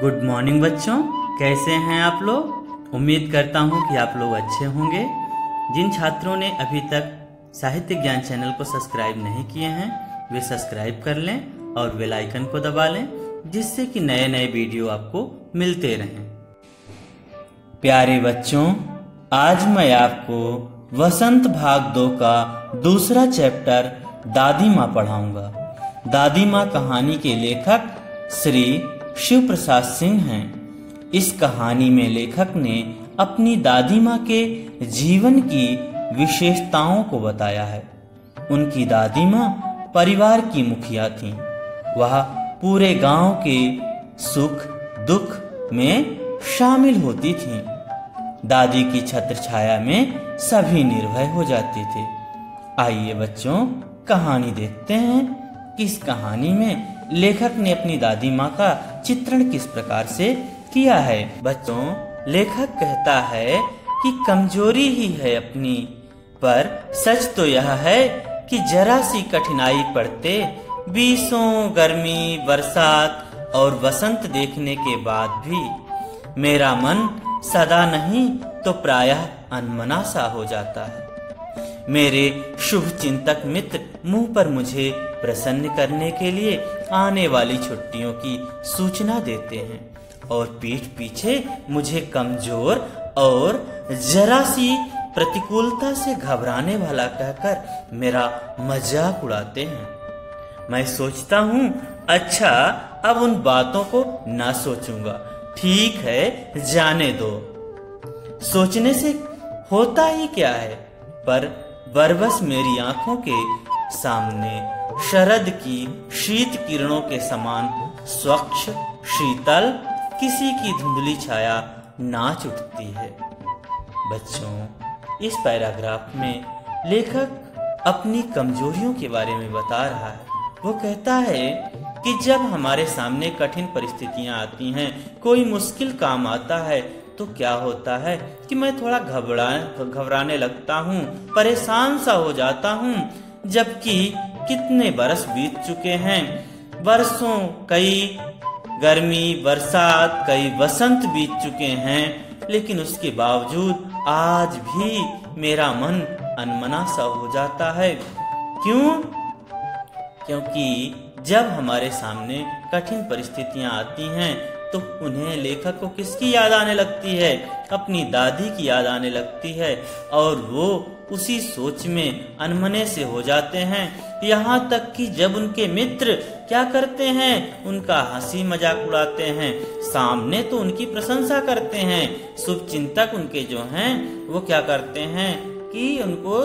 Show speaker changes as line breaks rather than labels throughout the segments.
Good morning बच्चों, कैसे हैं आप लोग। उम्मीद करता हूं कि आप लोग अच्छे होंगे। जिन छात्रों ने अभी तक साहित्य ज्ञान चैनल को सब्सक्राइब नहीं किए हैं वे सब्सक्राइब कर लें और बेल आइकन को दबा लें, जिससे कि नए नए वीडियो आपको मिलते रहें। प्यारे बच्चों, आज मैं आपको वसंत भाग 2 का दूसरा चैप्टर दादी माँ पढ़ाऊंगा। दादी माँ कहानी के लेखक श्री शिव प्रसाद सिंह हैं। इस कहानी में लेखक ने अपनी दादी माँ के जीवन की विशेषताओं को बताया है। उनकी दादी माँ परिवार की मुखिया थीं। वह पूरे गांव के सुख दुख में शामिल होती थीं। दादी की छत्र छाया में सभी निर्भय हो जाते थे। आइए बच्चों, कहानी देखते हैं कि इस कहानी में लेखक ने अपनी दादी माँ का चित्रण किस प्रकार से किया है। बच्चों, लेखक कहता है कि कमजोरी ही है अपनी, पर सच तो यह है कि जरा सी कठिनाई पड़ते बीसों गर्मी बरसात और वसंत देखने के बाद भी मेरा मन सदा नहीं तो प्रायः अनमना सा हो जाता है। मेरे शुभ चिंतक मित्र मुंह पर मुझे प्रसन्न करने के लिए आने वाली छुट्टियों की सूचना देते हैं और पीठ पीछे मुझे कमजोर और जरा सी प्रतिकूलता से घबराने वाला कहकर मेरा मजाक उड़ाते हैं। मैं सोचता हूँ, अच्छा अब उन बातों को ना सोचूंगा, ठीक है जाने दो। सोचने से होता ही क्या है, पर बरबस मेरी आंखों के सामने शरद की शीत किरणों के समान स्वच्छ शीतल किसी की धुंधली छाया नाच उठती है। बच्चों, इस पैराग्राफ में लेखक अपनी कमजोरियों के बारे में बता रहा है। वो कहता है कि जब हमारे सामने कठिन परिस्थितियां आती हैं, कोई मुश्किल काम आता है, तो क्या होता है कि मैं थोड़ा घबराने लगता हूँ, परेशान सा हो जाता हूँ। जबकि कितने बरस बीत चुके हैं, बरसों, कई गर्मी बरसात कई वसंत बीत चुके हैं, लेकिन उसके बावजूद आज भी मेरा मन अनमना सा हो जाता है। क्यों? क्योंकि जब हमारे सामने कठिन परिस्थितियां आती हैं तो उन्हें लेखक को किसकी याद आने लगती है? अपनी दादी की याद आने लगती है और वो उसी सोच में अनमने से हो जाते हैं। यहाँ तक कि जब उनके मित्र क्या करते हैं, उनका हंसी मजाक उड़ाते हैं, सामने तो उनकी प्रशंसा करते हैं। शुभ चिंतक उनके जो हैं वो क्या करते हैं कि उनको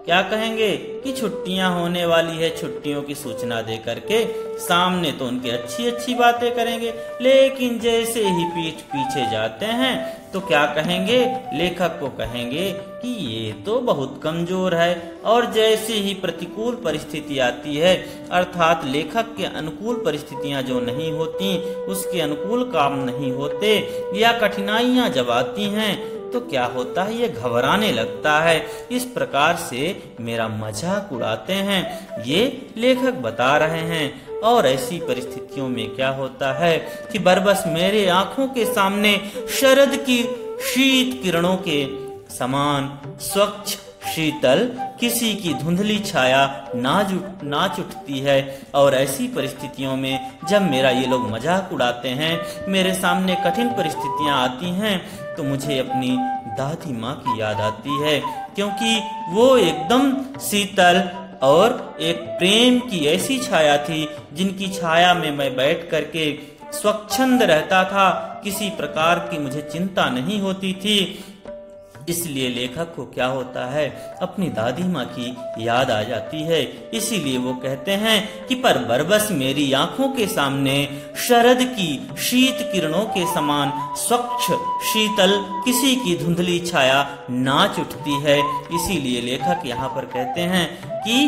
क्या कहेंगे कि छुट्टियां होने वाली है, छुट्टियों की सूचना दे करके सामने तो उनकी अच्छी अच्छी बातें करेंगे, लेकिन जैसे ही पीठ पीछे जाते हैं तो क्या कहेंगे? लेखक को कहेंगे कि ये तो बहुत कमजोर है। और जैसे ही प्रतिकूल परिस्थिति आती है, अर्थात लेखक के अनुकूल परिस्थितियां जो नहीं होती, उसके अनुकूल काम नहीं होते या कठिनाइयां जब आती हैं तो क्या होता है? ये घबराने लगता है। इस प्रकार से मेरा मजाक उड़ाते हैं, ये लेखक बता रहे हैं। और ऐसी परिस्थितियों में क्या होता है कि बरबस मेरे आंखों के सामने शरद की शीत किरणों के समान स्वच्छ शीतल किसी की धुंधली छाया नाच उठती है। और ऐसी परिस्थितियों में जब मेरा ये लोग मजाक उड़ाते हैं, मेरे सामने कठिन परिस्थितियां आती हैं, तो मुझे अपनी दादी माँ की याद आती है, क्योंकि वो एकदम शीतल और एक प्रेम की ऐसी छाया थी जिनकी छाया में मैं बैठ करके स्वच्छंद रहता था, किसी प्रकार की मुझे चिंता नहीं होती थी। इसलिए लेखक को क्या होता है, अपनी दादी माँ की याद आ जाती है। इसीलिए वो कहते हैं कि पर बरबस मेरी आंखों के सामने शरद की शीत किरणों के समान स्वच्छ शीतल किसी की धुंधली छाया नाच उठती है। इसीलिए लेखक यहाँ पर कहते हैं कि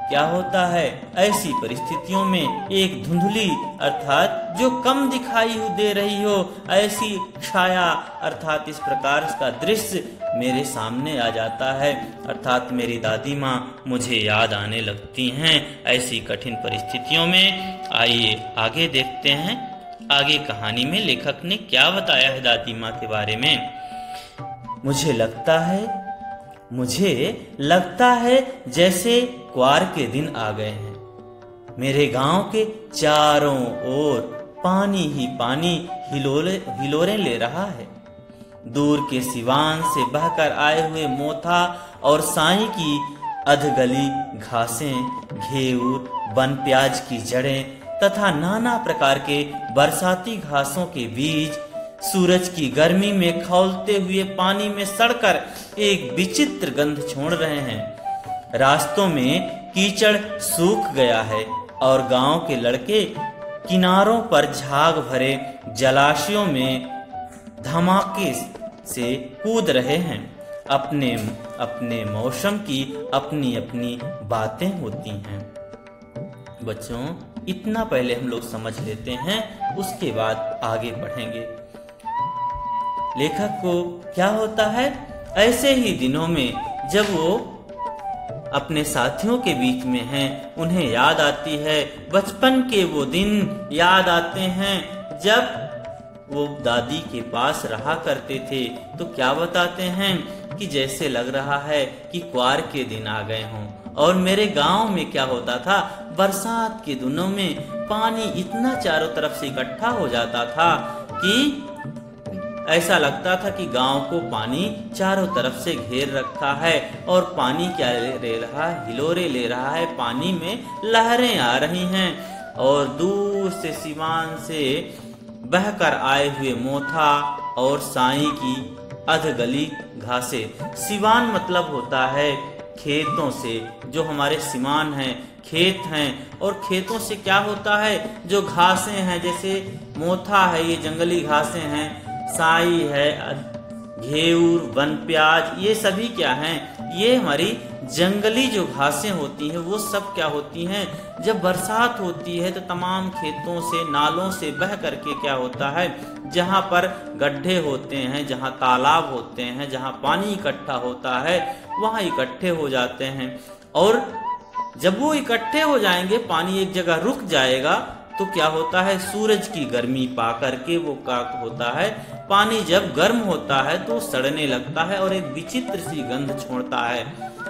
क्या होता है, ऐसी परिस्थितियों में एक धुंधली अर्थात जो कम दिखाई दे रही हो, ऐसी छाया अर्थात इस प्रकार का दृश्य मेरे सामने आ जाता है, अर्थात मेरी दादी माँ मुझे याद आने लगती हैं ऐसी कठिन परिस्थितियों में। आइए आगे देखते हैं आगे कहानी में लेखक ने क्या बताया है दादी माँ के बारे में। मुझे लगता है जैसे क्वार के दिन आ गए हैं। मेरे गांव के चारों ओर पानी ही पानी हिलोरें ले रहा है। दूर के सिवान से बहकर आए हुए मोथा और साई की अधगली घासें, घेऊर, वन प्याज की जड़ें तथा नाना प्रकार के बरसाती घासों के बीज सूरज की गर्मी में खौलते हुए पानी में सड़कर एक विचित्र गंध छोड़ रहे हैं। रास्तों में कीचड़ सूख गया है और गांव के लड़के किनारों पर झाग भरे जलाशयों में धमाके से कूद रहे हैं। अपने अपने मौसम की अपनी अपनी बातें होती हैं। बच्चों, इतना पहले हम लोग समझ लेते हैं, उसके बाद आगे बढ़ेंगे। लेखक को क्या होता है, ऐसे ही दिनों में जब वो अपने साथियों के बीच में हैं, उन्हें याद आती है बचपन के वो दिन याद आते हैं जब वो दादी के पास रहा करते थे। तो क्या बताते हैं कि जैसे लग रहा है कि क्वार के दिन आ गए हों। और मेरे गांव में क्या होता था, बरसात के दिनों में पानी इतना चारों तरफ से इकट्ठा हो जाता था कि ऐसा लगता था कि गांव को पानी चारों तरफ से घेर रखा है। और पानी क्या ले रहा है, हिलोरे ले रहा है, पानी में लहरें आ रही हैं। और दूर से सिवान से बहकर आए हुए मोथा और साई की अधगली घासें। सिवान मतलब होता है खेतों से, जो हमारे सिमान हैं, खेत हैं। और खेतों से क्या होता है, जो घासें हैं, जैसे मोथा है, ये जंगली घासें हैं, साई है, घेऊर, वन प्याज, ये सभी क्या हैं, ये हमारी जंगली जो घासें होती हैं वो सब क्या होती हैं, जब बरसात होती है तो तमाम खेतों से, नालों से बह करके क्या होता है, जहाँ पर गड्ढे होते हैं, जहाँ तालाब होते हैं, जहाँ पानी इकट्ठा होता है, वहाँ इकट्ठे हो जाते हैं। और जब वो इकट्ठे हो जाएंगे, पानी एक जगह रुक जाएगा, तो क्या होता है, सूरज की गर्मी पा करके वो क्या होता है, पानी जब गर्म होता है तो सड़ने लगता है और एक विचित्र सी गंध छोड़ता है।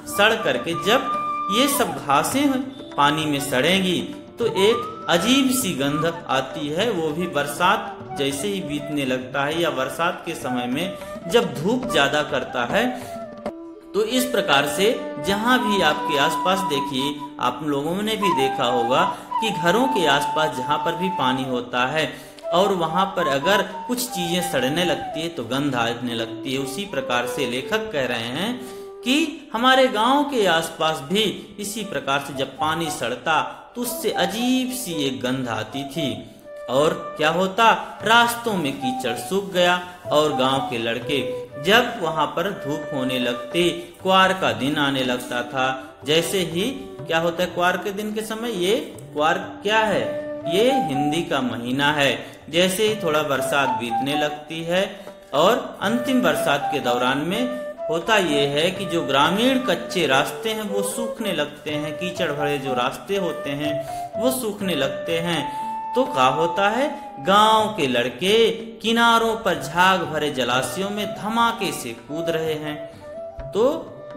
सड़ करके जब ये सब घासें पानी में सड़ेंगी तो एक अजीब सी गंध आती है। वो भी बरसात जैसे ही बीतने लगता है या बरसात के समय में जब धूप ज्यादा करता है, तो इस प्रकार से जहां भी आपके आसपास देखिए, आप लोगों ने भी देखा होगा कि घरों के आसपास जहां पर भी पानी होता है और वहां पर अगर कुछ चीजें सड़ने लगती है तो गंध आने लगती है। उसी प्रकार से लेखक कह रहे हैं कि हमारे गांव के आसपास भी इसी प्रकार से जब पानी सड़ता तो उससे अजीब सी एक गंध आती थी। और क्या होता, रास्तों में कीचड़ सूख गया और गांव के लड़के जब वहां पर धूप होने लगते, क्वार का दिन आने लगता था। जैसे ही क्या होता है, क्वार के दिन के समय, ये क्वार क्या है, ये हिंदी का महीना है। जैसे ही थोड़ा बरसात बीतने लगती है और अंतिम बरसात के दौरान में होता ये है कि जो ग्रामीण कच्चे रास्ते हैं वो सूखने लगते हैं, कीचड़ भरे जो रास्ते होते हैं वो सूखने लगते हैं। तो क्या होता है, गांव के लड़के किनारों पर झाग भरे जलाशयों में धमाके से कूद रहे हैं। तो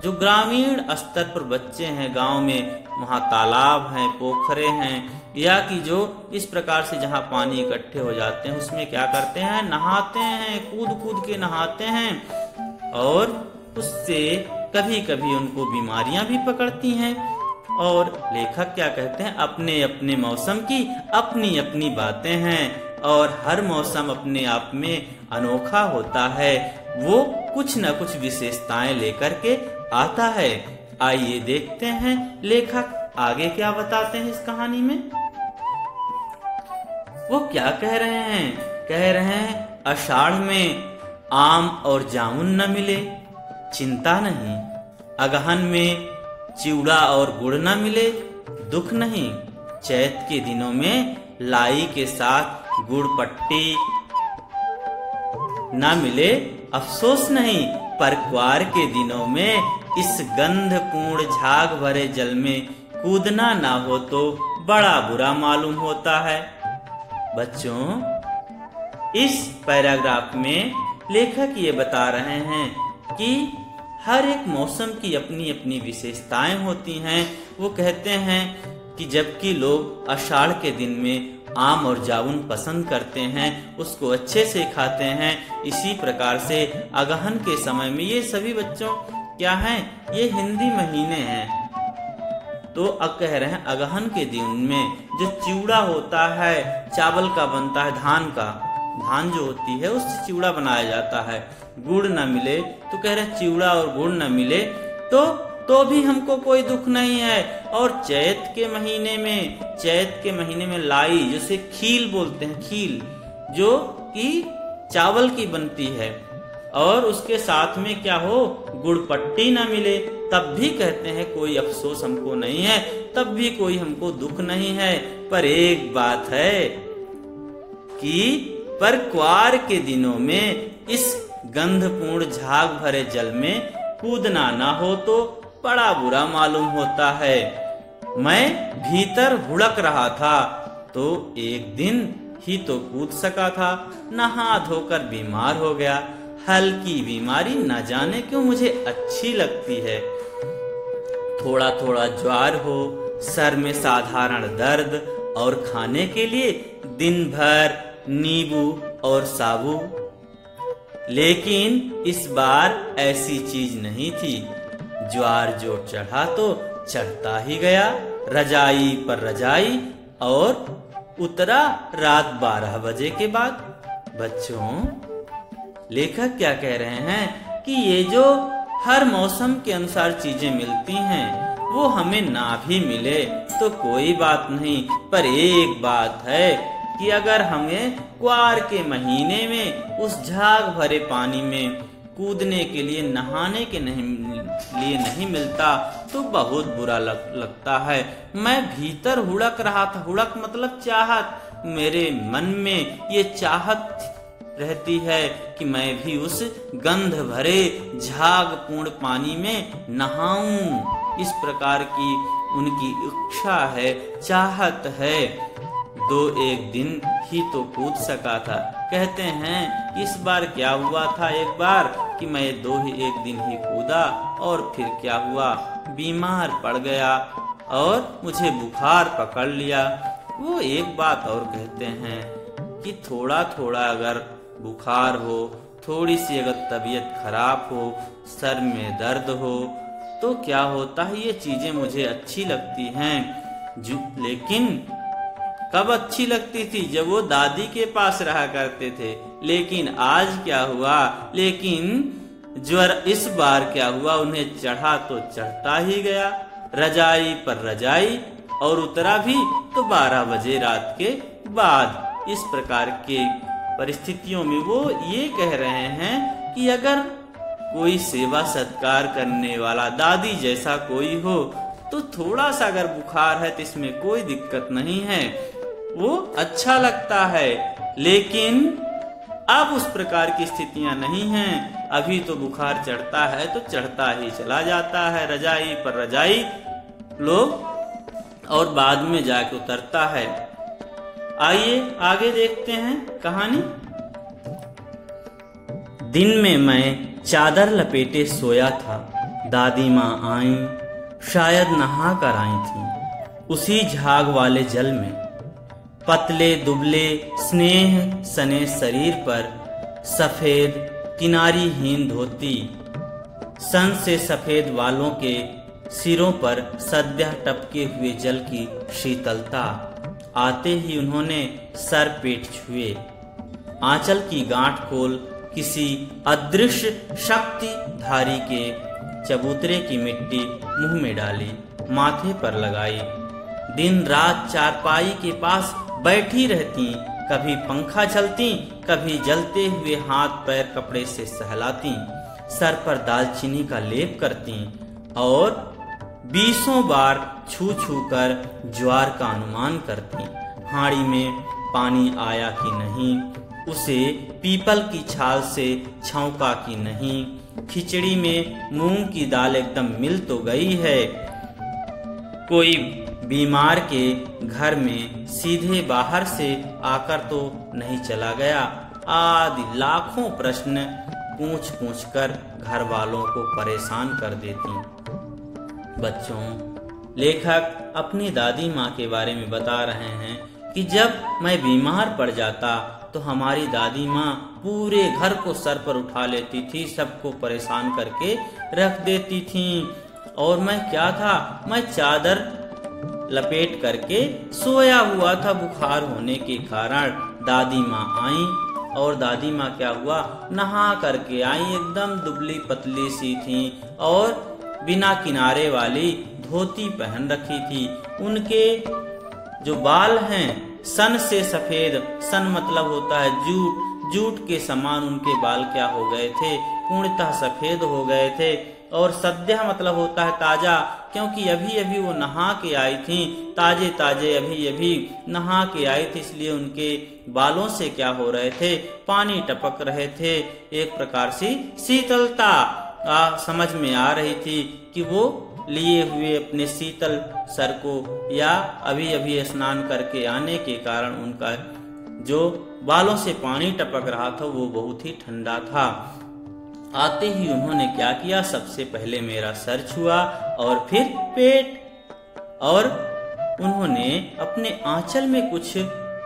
जो ग्रामीण स्तर पर बच्चे हैं गांव में, वहां तालाब हैं, पोखरे हैं, या कि जो इस प्रकार से जहां पानी इकट्ठे हो जाते हैं उसमें क्या करते हैं, नहाते हैं, कूद कूद के नहाते हैं। और उससे कभी कभी उनको बीमारियां भी पकड़ती हैं। और लेखक क्या कहते हैं, अपने अपने मौसम की अपनी अपनी बातें हैं और हर मौसम अपने आप में अनोखा होता है, वो कुछ न कुछ विशेषताएं लेकर के आता है। आइए देखते हैं लेखक आगे क्या बताते हैं इस कहानी में। वो क्या कह रहे हैं, कह रहे हैं, आषाढ़ में आम और जामुन न मिले चिंता नहीं, अगहन में चिवड़ा और गुड़ न मिले दुख नहीं, चैत के दिनों में लाई के साथ गुड़ पट्टी न मिले अफसोस नहीं, पर क्वार के दिनों में इस गंधपूर्ण झाग भरे जल में कूदना ना हो तो बड़ा बुरा मालूम होता है। बच्चों, इस पैराग्राफ में लेखक ये बता रहे हैं कि हर एक मौसम की अपनी अपनी विशेषताएं होती हैं। वो कहते हैं कि जबकि लोग आषाढ़ के दिन में आम और जामुन पसंद करते हैं, उसको अच्छे से खाते हैं, इसी प्रकार से अगहन के समय में, ये सभी बच्चों क्या हैं, ये हिंदी महीने हैं, तो अब कह रहे हैं अगहन के दिन में जो चिवड़ा होता है, चावल का बनता है, धान जो होती है उससे चिवड़ा बनाया जाता है, गुड़ न मिले तो कह रहे चिवड़ा और गुड़ न मिले तो भी हमको कोई दुख नहीं है। और चैत के महीने में लाई, जिसे खील बोलते हैं, खील जो कि चावल की बनती है, और उसके साथ में क्या हो, गुड़पट्टी ना मिले, तब भी कहते हैं कोई अफसोस हमको नहीं है, तब भी कोई हमको दुख नहीं है। पर एक बात है कि पर क्वार के दिनों में इस गंधपूर्ण झाग भरे जल में कूदना ना हो तो बड़ा बुरा मालूम होता है। मैं भीतर हुड़क रहा था तो एक दिन ही तो कूद सका था, नहा धोकर बीमार हो गया। हल्की बीमारी न जाने क्यों मुझे अच्छी लगती है। थोड़ा थोड़ा ज्वार हो, सर में साधारण दर्द, और खाने के लिए दिन भर नींबू और साबू। लेकिन इस बार ऐसी चीज नहीं थी। ज्वार जो चढ़ा तो चढ़ता ही गया, रजाई पर रजाई, और उतरा रात 12 बजे के बाद। बच्चों, लेखक क्या कह रहे हैं कि ये जो हर मौसम के अनुसार चीजें मिलती हैं, वो हमें ना भी मिले तो कोई बात नहीं, पर एक बात है कि अगर हमें क्वार के महीने में उस झाग भरे पानी में कूदने के लिए, नहाने के लिए नहीं मिलता तो बहुत बुरा लगता है। मैं भीतर हुड़क रहा था, हुड़क मतलब चाहत, मेरे मन में ये चाहत रहती है कि मैं भी उस गंध भरे झाग पूर्ण पानी में नहाऊं। इस प्रकार की उनकी इच्छा है, चाहत है। 2-1 दिन ही तो कूद सका था। कहते हैं इस बार क्या हुआ था, एक बार कि मैं 2-1 दिन ही कूदा और फिर क्या हुआ, बीमार पड़ गया और मुझे बुखार पकड़ लिया। वो एक बात और कहते हैं कि थोड़ा थोड़ा अगर बुखार हो, थोड़ी सी अगर तबीयत खराब हो, सर में दर्द हो, तो क्या होता है, ये चीजें मुझे अच्छी लगती हैं। लेकिन कब अच्छी लगती थी, जब वो दादी के पास रहा करते थे। लेकिन आज क्या हुआ, लेकिन ज्वर इस बार क्या हुआ, उन्हें चढ़ा तो चढ़ता ही गया, रजाई पर रजाई, और उतरा भी तो 12 बजे रात के बाद। इस प्रकार के परिस्थितियों में वो ये कह रहे हैं कि अगर कोई सेवा सत्कार करने वाला, दादी जैसा कोई हो, तो थोड़ा सा अगर बुखार है तो इसमें कोई दिक्कत नहीं है, वो अच्छा लगता है। लेकिन अब उस प्रकार की स्थितियां नहीं हैं। अभी तो बुखार चढ़ता है तो चढ़ता ही चला जाता है, रजाई पर रजाई लोग, और बाद में जाके उतरता है। आइए आगे देखते हैं कहानी। दिन में मैं चादर लपेटे सोया था। दादी माँ आई, शायद नहा कर आई थी। उसी झाग वाले जल में पतले दुबले स्नेह सने शरीर पर सफेद किनारीहीन धोती, सन से सफेद बालों के सिरों पर सद्य टपके हुए जल की शीतलता। आते ही उन्होंने सर पेट छुए, आंचल की गांठ खोल किसी अदृश्य शक्तिधारी के चबूतरे की मिट्टी मुंह में डाली, माथे पर लगाई। दिन रात चारपाई के पास बैठी रहती, कभी पंखा चलती, कभी जलते हुए हाथ पैर कपड़े से सहलाती, सर पर दालचीनी का लेप करती और 20 बार छू छू कर ज्वार का अनुमान करती। हाड़ी में पानी आया कि नहीं, उसे पीपल की छाल से छौंका कि नहीं, खिचड़ी में मूंग की दाल एकदम मिल तो गई है। कोई बीमार के घर में सीधे बाहर से आकर तो नहीं चला गया। आदि लाखों प्रश्न पूछ पूछ कर घर वालों को परेशान कर देती। बच्चों, लेखक अपनी दादी माँ के बारे में बता रहे हैं कि जब मैं बीमार पड़ जाता तो हमारी दादी माँ पूरे घर को सर पर उठा लेती थी, सबको परेशान करके रख देती थी। और मैं क्या था, मैं चादर लपेट करके सोया हुआ था। बुखार होने के कारण दादी माँ आई और दादी माँ क्या हुआ, नहा करके आई, एकदम दुबली पतली सी थी और बिना किनारे वाली धोती पहन रखी थी। उनके जो बाल हैं सन से सफेद, सन मतलब होता है जूट, जूट के समान उनके बाल क्या हो गए थे, पूर्णतः सफेद हो गए थे। और सद्य मतलब होता है ताजा, क्योंकि अभी अभी वो नहा के आई थी, ताजे ताजे अभी अभी नहा के आई थी, इसलिए उनके बालों से क्या हो रहे थे, पानी टपक रहे थे। एक प्रकार से शीतलता समझ में आ रही थी कि वो लिए हुए अपने शीतल सर को या अभी अभी स्नान करके आने के कारण उनका जो बालों से पानी टपक रहा था वो बहुत ही ठंडा था। आते ही उन्होंने क्या किया, सबसे पहले मेरा सर छुआ और फिर पेट, और उन्होंने अपने आंचल में कुछ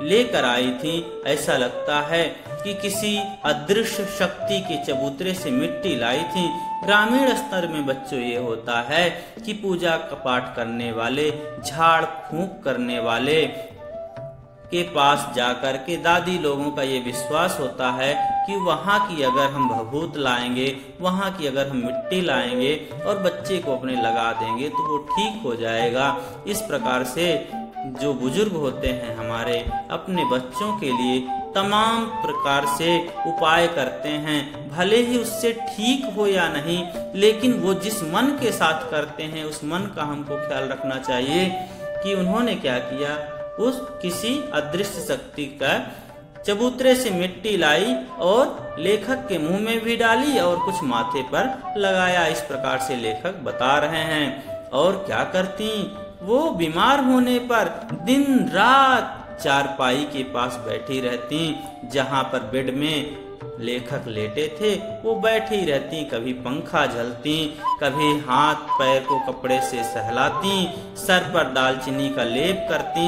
लेकर आई थी। ऐसा लगता है कि किसी अदृश्य शक्ति के चबूतरे से मिट्टी लाई थी। ग्रामीण स्तर में बच्चों ये होता है कि पूजा का पाठ करने वाले, झाड़ फूंक करने वाले के पास जाकर के दादी लोगों का ये विश्वास होता है कि वहाँ की अगर हम भभूत लाएंगे, वहाँ की अगर हम मिट्टी लाएंगे और बच्चे को अपने लगा देंगे तो वो ठीक हो जाएगा। इस प्रकार से जो बुजुर्ग होते हैं हमारे, अपने बच्चों के लिए तमाम प्रकार से उपाय करते हैं, भले ही उससे ठीक हो या नहीं, लेकिन वो जिस मन के साथ करते हैं उस मन का हमको ख्याल रखना चाहिए। कि उन्होंने क्या किया, उस किसी अदृश्य शक्ति का चबूतरे से मिट्टी लाई और लेखक के मुंह में भी डाली और कुछ माथे पर लगाया। इस प्रकार से लेखक बता रहे हैं। और क्या करती, वो बीमार होने पर दिन रात चारपाई के पास बैठी रहती, जहाँ पर बेड में लेखक लेटे थे वो बैठी रहती। कभी पंखा झलती, कभी हाथ पैर को कपड़े से सहलाती, सर पर दालचीनी का लेप करती,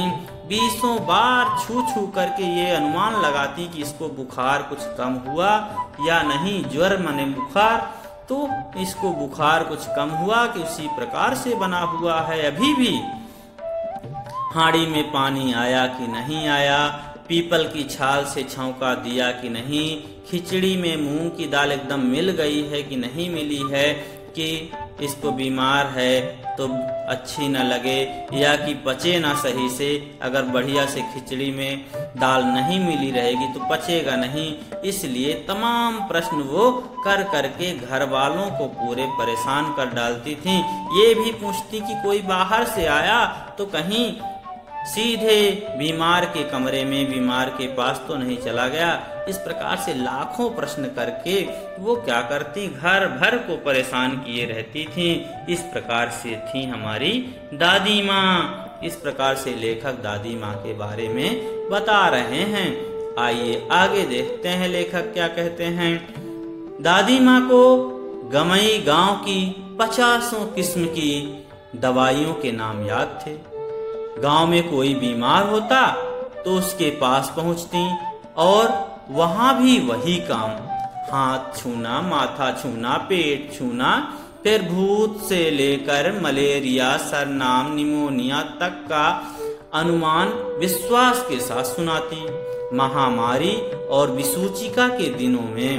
20 बार छू छू करके ये अनुमान लगाती कि इसको बुखार कुछ कम हुआ या नहीं। ज्वर माने बुखार, तो इसको बुखार कुछ कम हुआ कि उसी प्रकार से बना हुआ है। अभी भी हांडी में पानी आया कि नहीं आया, पीपल की छाल से छौंका दिया कि नहीं, खिचड़ी में मूंग की दाल एकदम मिल गई है कि नहीं मिली है, कि इसको बीमार है तो अच्छी न लगे या कि पचे ना सही से। अगर बढ़िया से खिचड़ी में दाल नहीं मिली रहेगी तो पचेगा नहीं। इसलिए तमाम प्रश्न वो कर करके घर वालों को पूरे परेशान कर डालती थी। ये भी पूछती कि कोई बाहर से आया तो कहीं सीधे बीमार के कमरे में बीमार के पास तो नहीं चला गया। इस प्रकार से लाखों प्रश्न करके वो क्या करती, घर भर को परेशान किए रहती थी। इस प्रकार से थी हमारी दादी माँ। इस प्रकार से लेखक दादी माँ के बारे में बता रहे हैं। आइए आगे देखते हैं लेखक क्या कहते हैं। दादी माँ को गमई गांव की 50 किस्म की दवाइयों के नाम याद थे। गांव में कोई बीमार होता तो उसके पास पहुंचती और वहां भी वही काम, हाथ छूना, माथा छूना, पेट छूना, फिर भूत से लेकर मलेरिया, सरनाम, निमोनिया तक का अनुमान विश्वास के साथ सुनाती। महामारी और विसूचिका के दिनों में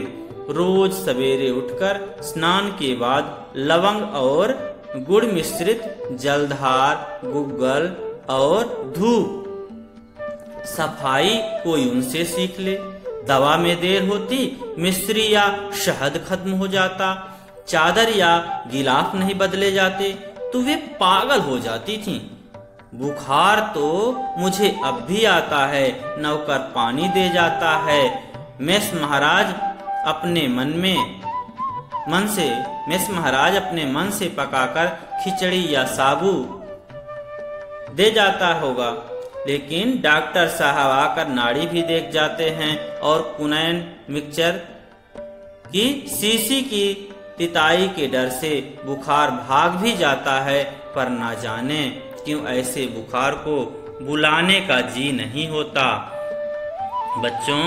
रोज सवेरे उठकर स्नान के बाद लवंग और गुड़ मिश्रित जलधार, गुग्गल और धूप, सफाई कोई उनसे सीख ले। दवा में देर होती, मिश्री या शहद खत्म हो जाता, चादर या गिलाफ नहीं बदले जाते तो वे पागल हो जाती थीं। बुखार तो मुझे अब भी आता है, नौकर पानी दे जाता है। मेस महाराज अपने मन से पकाकर खिचड़ी या साबू दे जाता होगा। लेकिन डॉक्टर साहब आकर नाड़ी भी देख जाते हैं और कुनैन मिक्सचर की शीशी की तिताई के डर से बुखार भाग भी जाता है, पर ना जाने क्यों ऐसे बुखार को बुलाने का जी नहीं होता। बच्चों,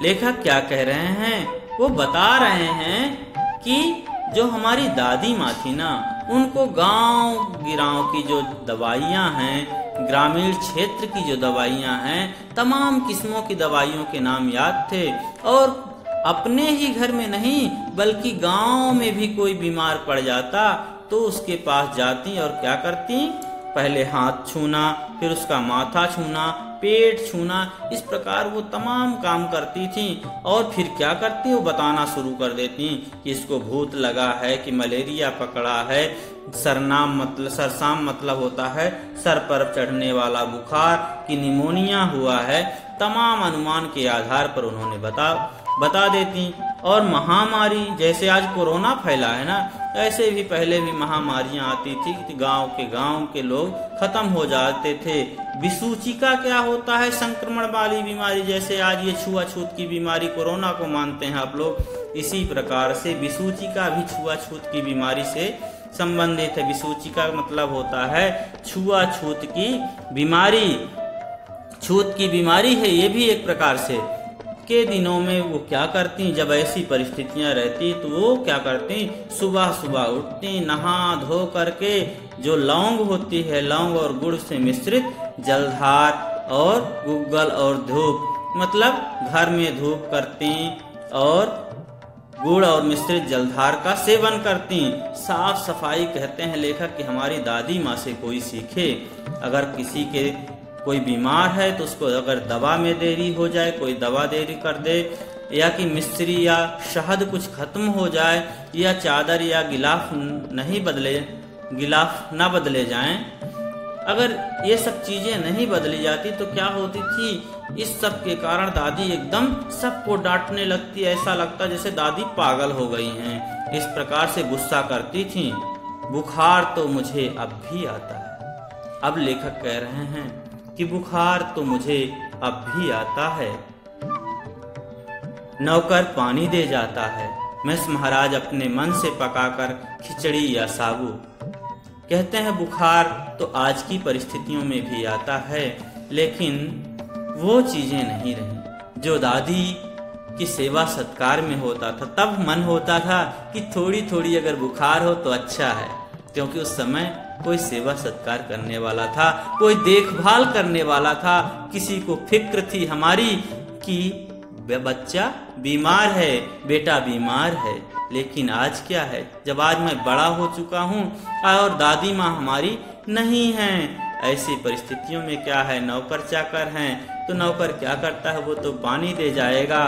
लेखक क्या कह रहे हैं? वो बता रहे हैं कि जो हमारी दादी माँ थी ना, उनको गांव गिराव की जो दवाइयाँ हैं, ग्रामीण क्षेत्र की जो दवाइयाँ हैं, तमाम किस्मों की दवाइयों के नाम याद थे। और अपने ही घर में नहीं बल्कि गांव में भी कोई बीमार पड़ जाता तो उसके पास जाती और क्या करती? पहले हाथ छूना, फिर उसका माथा छूना, पेट छूना, इस प्रकार वो तमाम काम करती थी। और फिर क्या करती? वो बताना शुरू कर देती कि इसको भूत लगा है, कि मलेरिया पकड़ा है, सरसाम मतलब होता है सर पर चढ़ने वाला बुखार, कि निमोनिया हुआ है। तमाम अनुमान के आधार पर उन्होंने बता देती। और महामारी, जैसे आज कोरोना फैला है ना, ऐसे भी पहले भी महामारियां आती थी कि गांव के लोग खत्म हो जाते थे। विसूचिका क्या होता है? संक्रमण वाली बीमारी, जैसे आज ये छुआछूत की बीमारी कोरोना को मानते हैं आप लोग, इसी प्रकार से विसूचिका भी छुआछूत की बीमारी से संबंधित है। विसूचिका मतलब होता है छुआछूत की बीमारी, छूत की बीमारी है ये भी एक प्रकार से। के दिनों में वो क्या करती? जब ऐसी परिस्थितियां रहती तो वो क्या करती? सुबह सुबह उठती, नहा धो करके जो लौंग होती है, लौंग और गुड़ से मिश्रित जलधार और गुग्गल और धूप, मतलब घर में धूप करती और गुड़ और मिश्रित जलधार का सेवन करती। साफ सफाई कहते हैं लेखक कि हमारी दादी माँ से कोई सीखे। अगर किसी के कोई बीमार है तो उसको अगर दवा में देरी हो जाए, कोई दवा देरी कर दे, या कि मिश्री या शहद कुछ खत्म हो जाए, या चादर या गिलाफ ना बदले जाएं, अगर ये सब चीजें नहीं बदली जाती तो क्या होती थी? इस सब के कारण दादी एकदम सबको डांटने लगती, ऐसा लगता जैसे दादी पागल हो गई हैं। इस प्रकार से गुस्सा करती थी। बुखार तो मुझे अब भी आता है। अब लेखक कह रहे हैं कि बुखार तो मुझे अब भी आता है। नौकर पानी दे जाता है, मिस महाराज अपने मन से पकाकर खिचड़ी या साबू। कहते हैं बुखार तो आज की परिस्थितियों में भी आता है, लेकिन वो चीजें नहीं रही जो दादी की सेवा सत्कार में होता था। तब मन होता था कि थोड़ी थोड़ी अगर बुखार हो तो अच्छा है, क्योंकि उस समय कोई सेवा सत्कार करने वाला था, कोई देखभाल करने वाला था, किसी को फिक्र थी हमारी कि बच्चा बीमार है, बेटा बीमार है। लेकिन आज क्या है? जब आज मैं बड़ा हो चुका हूँ और दादी माँ हमारी नहीं हैं, ऐसी परिस्थितियों में क्या है? नौकर चाकर हैं तो नौकर क्या करता है? वो तो पानी दे जाएगा,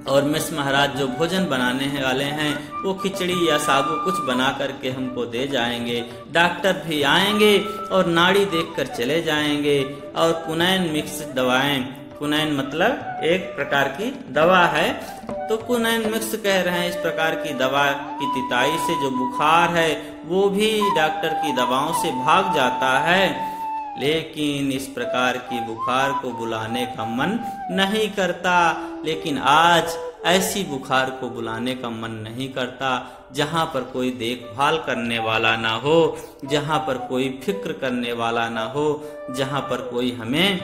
और मिस महाराज जो भोजन बनाने वाले हैं वो खिचड़ी या साबू कुछ बना करके हमको दे जाएंगे। डॉक्टर भी आएंगे और नाड़ी देखकर चले जाएंगे। और कुनैन मिक्स दवाएं, कुनैन मतलब एक प्रकार की दवा है, तो कुनैन मिक्स कह रहे हैं। इस प्रकार की दवा की तिताई से जो बुखार है वो भी डॉक्टर की दवाओं से भाग जाता है। लेकिन इस प्रकार की बुखार को बुलाने का मन नहीं करता। लेकिन आज ऐसी बुखार को बुलाने का मन नहीं करता जहाँ पर कोई देखभाल करने वाला ना हो, जहाँ पर कोई फिक्र करने वाला ना हो, जहाँ पर कोई हमें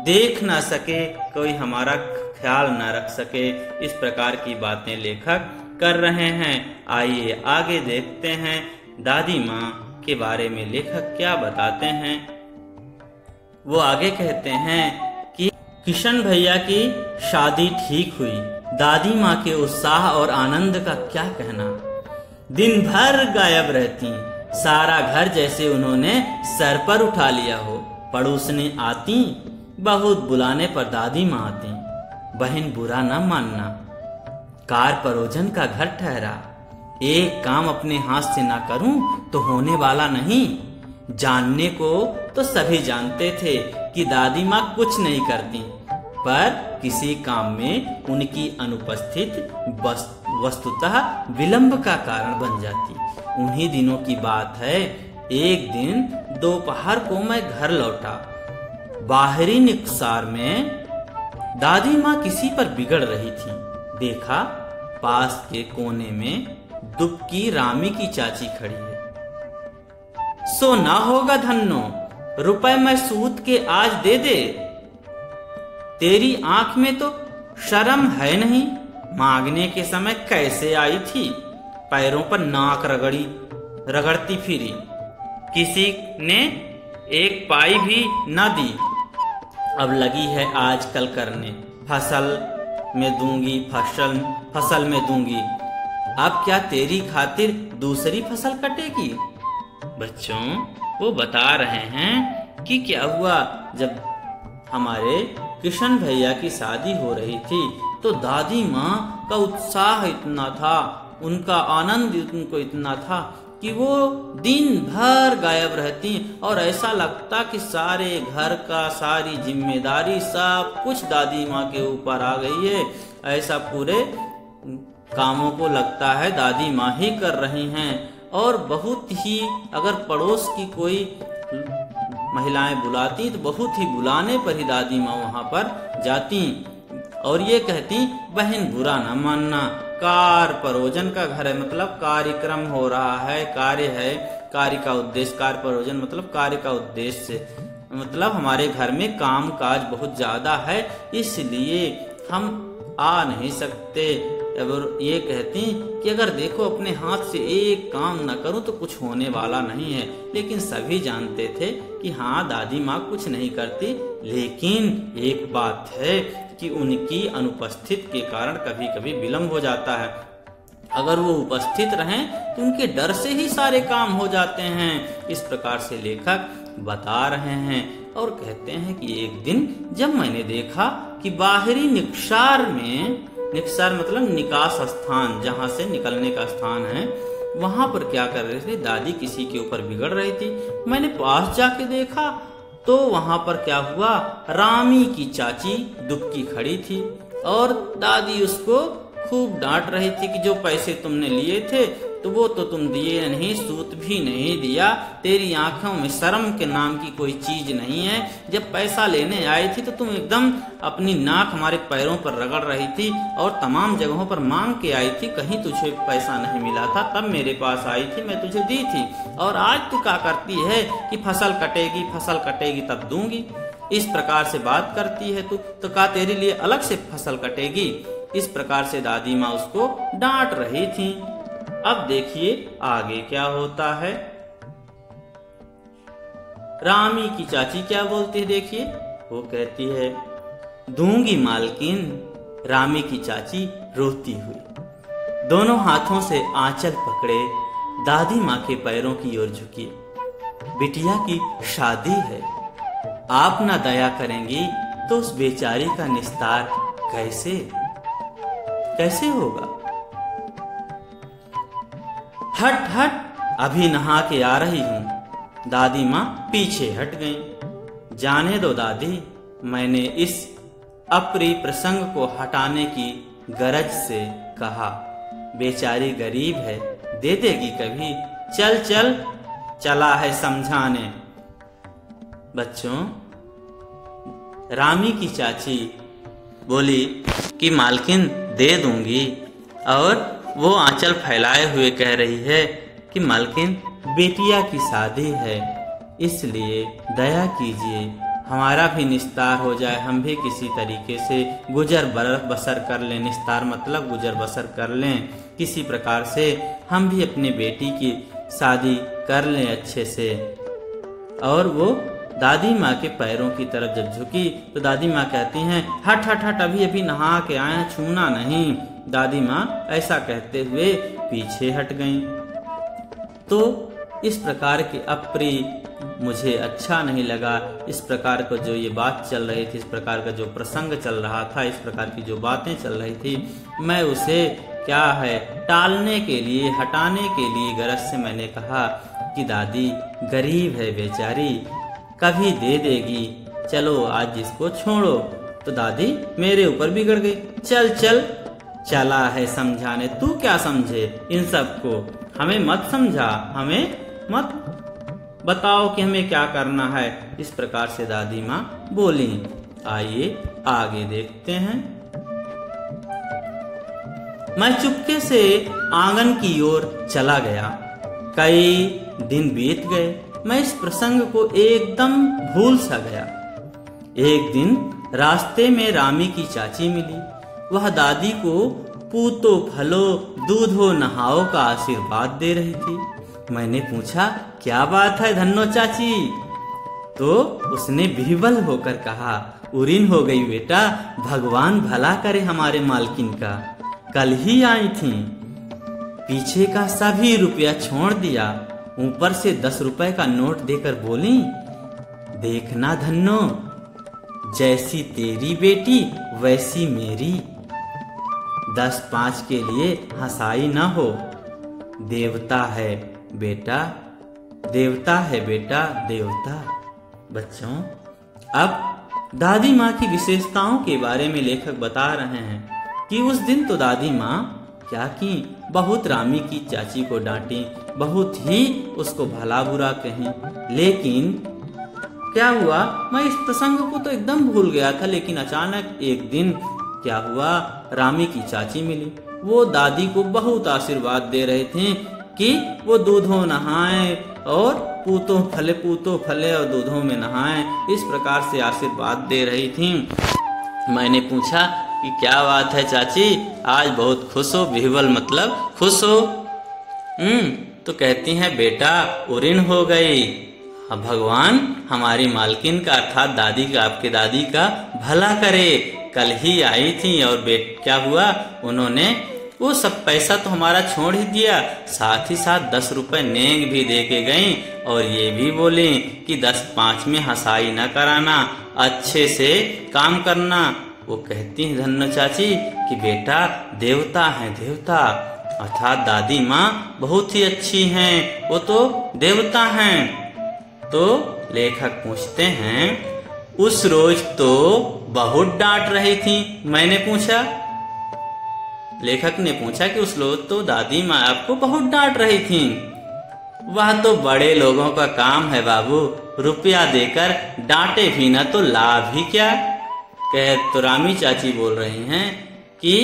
देख ना सके, कोई हमारा ख्याल ना रख सके। इस प्रकार की बातें लेखक कर रहे हैं। आइए आगे देखते हैं दादी माँ के बारे में लेखक क्या बताते हैं। वो आगे कहते हैं कि किशन भैया की शादी ठीक हुई। दादी माँ के उत्साह और आनंद का क्या कहना। दिन भर गायब रहती, सारा घर जैसे उन्होंने सर पर उठा लिया हो। पड़ोसने आती, बहुत बुलाने पर दादी माँ आती। बहन बुरा न मानना, कार परोजन का घर ठहरा। एक काम अपने हाथ से ना करूं तो होने वाला नहीं। जानने को तो सभी जानते थे कि दादी माँ कुछ नहीं करती, पर किसी काम में उनकी अनुपस्थिति वस्तुतः विलंब का कारण बन जाती। उन्हीं दिनों की बात है, एक दिन दोपहर को मैं घर लौटा। बाहरी निकसार में दादी माँ किसी पर बिगड़ रही थी। देखा पास के कोने में दुबकी रामी की चाची खड़ी है। सो ना होगा धन्नो, रुपए मैं सूत के आज दे दे। तेरी आंख में तो शर्म है नहीं, मांगने के समय कैसे आई थी, पैरों पर नाक रगड़ती फिरी, किसी ने एक पाई भी न दी। अब लगी है आजकल करने, फसल में दूंगी। अब क्या तेरी खातिर दूसरी फसल कटेगी? बच्चों, वो बता रहे हैं कि क्या हुआ जब हमारे किशन भैया की शादी हो रही थी तो दादी माँ का उत्साह इतना था, उनका आनंद उनको इतना था कि वो दिन भर गायब रहती और ऐसा लगता कि सारे घर का सारी जिम्मेदारी सब कुछ दादी माँ के ऊपर आ गई है। ऐसा पूरे कामों को लगता है दादी माँ ही कर रही हैं। और बहुत ही अगर पड़ोस की कोई महिलाएं बुलाती तो बहुत ही बुलाने पर ही दादी माँ वहां पर जाती और ये कहती, बहन बुरा न मानना, कार परोजन का घर है, मतलब कार्यक्रम हो रहा है, कार्य है, कार्य का उद्देश्य, कार्य परोजन मतलब कार्य का उद्देश्य, मतलब हमारे घर में काम काज बहुत ज्यादा है इसलिए हम आ नहीं सकते। और ये कहती कि अगर देखो अपने हाथ से एक काम न करूं तो कुछ होने वाला नहीं है। लेकिन सभी जानते थे कि हाँ दादी माँ कुछ नहीं करती, लेकिन एक बात है कि उनकी अनुपस्थिति के कारण कभी कभी विलम्ब हो जाता है। अगर वो उपस्थित रहें तो उनके डर से ही सारे काम हो जाते हैं। इस प्रकार से लेखक बता रहे हैं और कहते हैं कि एक दिन जब मैंने देखा कि बाहरी निकसार में, निकसार मतलब निकास स्थान, जहां से निकलने का स्थान है, वहां पर क्या कर रहे थे, दादी किसी के ऊपर बिगड़ रही थी। मैंने पास जाके देखा तो वहां पर क्या हुआ, रामी की चाची दुबकी खड़ी थी और दादी उसको खूब डांट रही थी कि जो पैसे तुमने लिए थे तो वो तो तुम दिए नहीं, सूत भी नहीं दिया, तेरी आंखों में शर्म के नाम की कोई चीज नहीं है। जब पैसा लेने आई थी तो तुम एकदम अपनी नाक हमारे पैरों पर रगड़ रही थी और तमाम जगहों पर मांग के आई थी, कहीं तुझे पैसा नहीं मिला था, तब मेरे पास आई थी, मैं तुझे दी थी। और आज तू क्या करती है कि फसल कटेगी तब दूंगी, इस प्रकार से बात करती है तू, तो क्या तेरे लिए अलग से फसल कटेगी? इस प्रकार से दादी माँ उसको डांट रही थी। अब देखिए आगे क्या होता है। रामी की चाची क्या बोलती है, देखिए वो कहती है, दूंगी मालकिन। रामी की चाची रोती हुई दोनों हाथों से आंचल पकड़े दादी माँ के पैरों की ओर झुकी। बिटिया की शादी है, आप ना दया करेंगी तो उस बेचारी का निस्तार कैसे होगा? हट, अभी नहा के आ रही हूँ। दादी माँ पीछे हट गईं। जाने दो दादी, मैंने इस अप्रिय प्रसंग को हटाने की गरज से कहा। बेचारी गरीब है, दे देगी कभी। चल चला है समझाने। बच्चों, रामी की चाची बोली कि मालकिन दे दूंगी, और वो आंचल फैलाए हुए कह रही है कि मालकिन बेटिया की शादी है, इसलिए दया कीजिए, हमारा भी निस्तार हो जाए, हम भी किसी तरीके से गुजर बसर कर लें। निस्तार मतलब गुजर बसर कर लें, किसी प्रकार से हम भी अपने बेटी की शादी कर लें अच्छे से। और वो दादी माँ के पैरों की तरफ जब झुकी तो दादी माँ कहती हैं, हट, अभी नहा के आए हैं, छूना नहीं। दादी माँ ऐसा कहते हुए पीछे हट गईं। तो इस प्रकार के अप्रिय मुझे अच्छा नहीं लगा। इस प्रकार का जो ये बात चल रही थी, इस प्रकार का जो प्रसंग चल रहा था, इस प्रकार की जो बातें चल रही थी, मैं उसे क्या है टालने के लिए, हटाने के लिए गरज से मैंने कहा कि दादी गरीब है बेचारी, कभी दे देगी, चलो आज इसको छोड़ो। तो दादी मेरे ऊपर बिगड़ गई। चला है समझाने, तू क्या समझे इन सब को, हमें मत समझा, हमें मत बताओ कि हमें क्या करना है। इस प्रकार से दादी माँ बोली। आइए आगे देखते हैं। मैं चुपके से आंगन की ओर चला गया। कई दिन बीत गए, मैं इस प्रसंग को एकदम भूल सा गया। एक दिन रास्ते में रामी की चाची मिली। वह दादी को पूतो फलो दूधो नहाओ का आशीर्वाद दे रही थी। मैंने पूछा, क्या बात है धन्नो चाची? तो उसने विह्वल होकर कहा, उरीन हो गई बेटा, भगवान भला करे हमारे मालकिन का। कल ही आई थी, पीछे का सभी रुपया छोड़ दिया, ऊपर से 10 रुपए का नोट देकर बोली, देखना धन्नो, जैसी तेरी बेटी वैसी मेरी। 10-5 के लिए हंसाई न हो। देवता है बेटा, देवता है बेटा, देवता। बच्चों, अब दादी माँ की विशेषताओं के बारे में लेखक बता रहे हैं कि उस दिन तो दादी माँ क्या की, बहुत रामी की चाची को डांटी, बहुत ही उसको भला बुरा कही। लेकिन क्या हुआ, मैं इस प्रसंग को तो एकदम भूल गया था। लेकिन अचानक एक दिन क्या हुआ, रामी की चाची मिली। वो दादी को बहुत आशीर्वाद दे रहे थे कि वो दूधों नहाए और पूतों फले और दूधों में नहाए। इस प्रकार से आशीर्वाद दे रही थी। मैंने पूछा कि क्या बात है चाची, आज बहुत खुश हो? विह्वल मतलब खुश हो। तो कहती हैं, बेटा उरीन हो गई, अब भगवान हमारी मालकिन का अर्थात दादी का, आपके दादी का भला करे। कल ही आई थी और क्या हुआ, उन्होंने वो सब पैसा तो हमारा छोड़ ही दिया, साथ ही साथ 10 रुपए नेंग भी दे के गई और ये भी बोली कि 10-5 में हंसाई न कराना, अच्छे से काम करना। वो कहती है धन्नो चाची कि बेटा देवता है देवता, अर्थात दादी माँ बहुत ही अच्छी हैं, वो तो देवता हैं। तो लेखक पूछते हैं, उस रोज तो बहुत डांट रही थी। मैंने पूछा, लेखक ने पूछा कि उस रोज तो दादी माँ आपको बहुत डांट रही थी। वह तो बड़े लोगों का काम है बाबू, रुपया देकर डांटे भी ना तो लाभ ही क्या। तो रामी चाची बोल रही हैं कि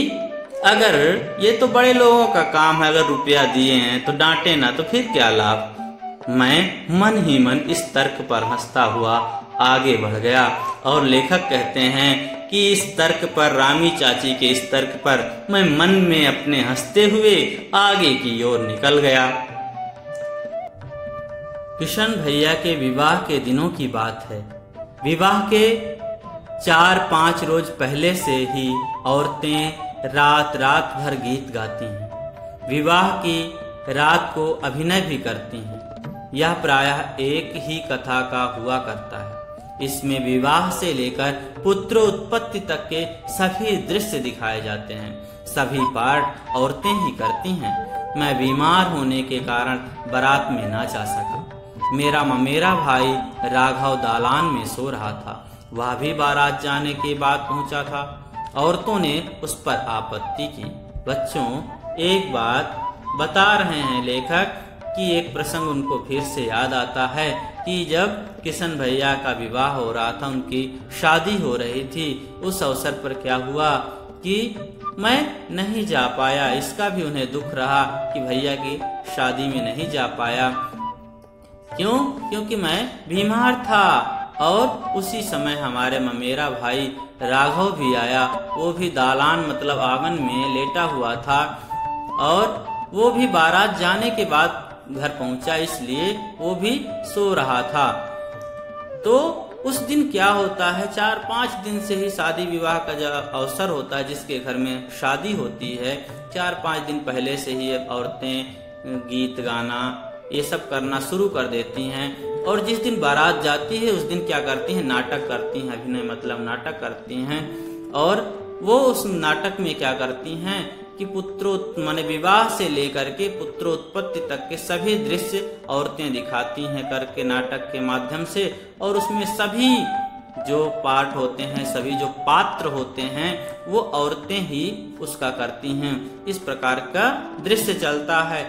अगर ये तो बड़े लोगों का काम है, अगर रुपया दिए हैं तो डांटे ना तो फिर क्या लाभ। मैं मन ही मन इस तर्क पर हंसता हुआ आगे बढ़ गया। और लेखक कहते हैं कि इस तर्क पर, रामी चाची के इस तर्क पर मैं मन में अपने हंसते हुए आगे की ओर निकल गया। किशन भैया के विवाह के दिनों की बात है। विवाह के 4-5 रोज पहले से ही औरतें रात भर गीत गाती हैं। विवाह की रात को अभिनय भी करती हैं। यह प्रायः एक ही कथा का हुआ करता है। इसमें विवाह से लेकर पुत्र उत्पत्ति तक के सभी दृश्य दिखाए जाते हैं। सभी पाठ औरतें ही करती हैं। मैं बीमार होने के कारण बारात में ना जा सका। मेरा ममेरा भाई राघव दालान में सो रहा था। वह भी बारात जाने के बाद पहुंचा था। औरतों ने उस पर आपत्ति की। बच्चों, एक बात बता रहे हैं लेखक कि एक प्रसंग उनको फिर से याद आता है कि जब किशन भैया का विवाह हो रहा था, उनकी शादी हो रही थी, उस अवसर पर क्या हुआ कि मैं नहीं जा पाया। इसका भी उन्हें दुख रहा कि भैया की शादी में नहीं जा पाया। क्यों? क्योंकि मैं बीमार था। और उसी समय हमारे ममेरा भाई राघव भी आया। वो भी दालान मतलब आंगन में लेटा हुआ था और वो भी बारात जाने के बाद घर पहुंचा, इसलिए वो भी सो रहा था। तो उस दिन क्या होता है, 4-5 दिन से ही शादी विवाह का जो अवसर होता है, जिसके घर में शादी होती है, 4-5 दिन पहले से ही औरतें गीत गाना ये सब करना शुरू कर देती हैं। और जिस दिन बारात जाती है उस दिन क्या करती हैं, नाटक करती हैं। अभिनय मतलब नाटक करती हैं। और वो उस नाटक में क्या करती हैं कि माने विवाह से लेकर के पुत्रोत्पत्ति तक के सभी दृश्य औरतें दिखाती हैं करके नाटक के माध्यम से। और उसमें सभी जो पाठ होते हैं, सभी जो पात्र होते हैं, वो औरतें ही उसका करती हैं। इस प्रकार का दृश्य चलता है।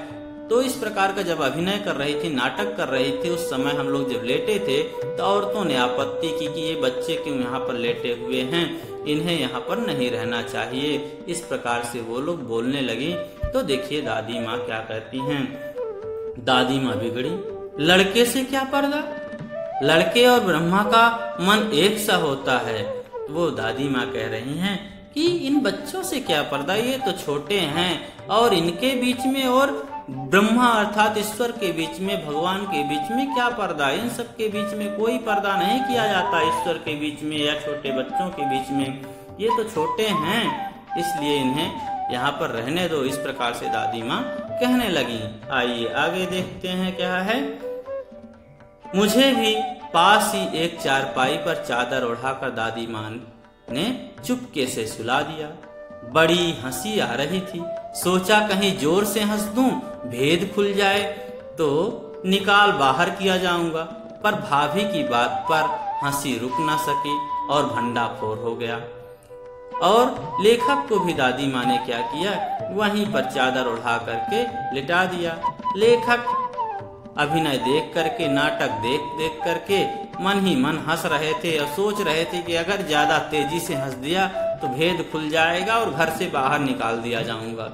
तो इस प्रकार का जब अभिनय कर रही थी, नाटक कर रही थी, उस समय हम लोग जब लेटे थे तो औरतों ने आपत्ति की कि ये बच्चे क्यों यहाँ पर लेटे हुए हैं, इन्हें यहाँ पर नहीं रहना चाहिए। इस प्रकार से वो लोग बोलने लगी। तो देखिए दादी माँ क्या कहती हैं। दादी माँ बिगड़ी, लड़के से क्या पर्दा, लड़के और ब्रह्मा का मन एक सा होता है। वो दादी माँ कह रही हैं कि इन बच्चों से क्या पर्दा, ये तो छोटे हैं और इनके बीच में और ब्रह्मा अर्थात ईश्वर के बीच में, भगवान के बीच में क्या पर्दा, इन सब के बीच में कोई पर्दा नहीं किया जाता, ईश्वर के बीच में या छोटे बच्चों के बीच में, ये तो छोटे हैं, इसलिए इन्हें यहाँ पर रहने दो। इस प्रकार से दादी माँ कहने लगी। आइए आगे देखते हैं क्या है। मुझे भी पास ही एक चारपाई पर चादर ओढ़ाकर दादी माँ ने चुपके से सुला दिया। बड़ी हंसी आ रही थी, सोचा कहीं जोर से हंस दूं, भेद खुल जाए तो निकाल बाहर किया जाऊंगा, पर भाभी की बात पर हंसी रुक न सकी और भंडाफोड़ हो गया। और लेखक को भी दादी माँ ने क्या किया, वहीं पर चादर उड़ा करके लिटा दिया। लेखक अभिनय देख करके, नाटक देख देख करके मन ही मन हंस रहे थे और सोच रहे थे कि अगर ज्यादा तेजी से हंस दिया तो भेद खुल जाएगा और घर से बाहर निकाल दिया जाऊंगा।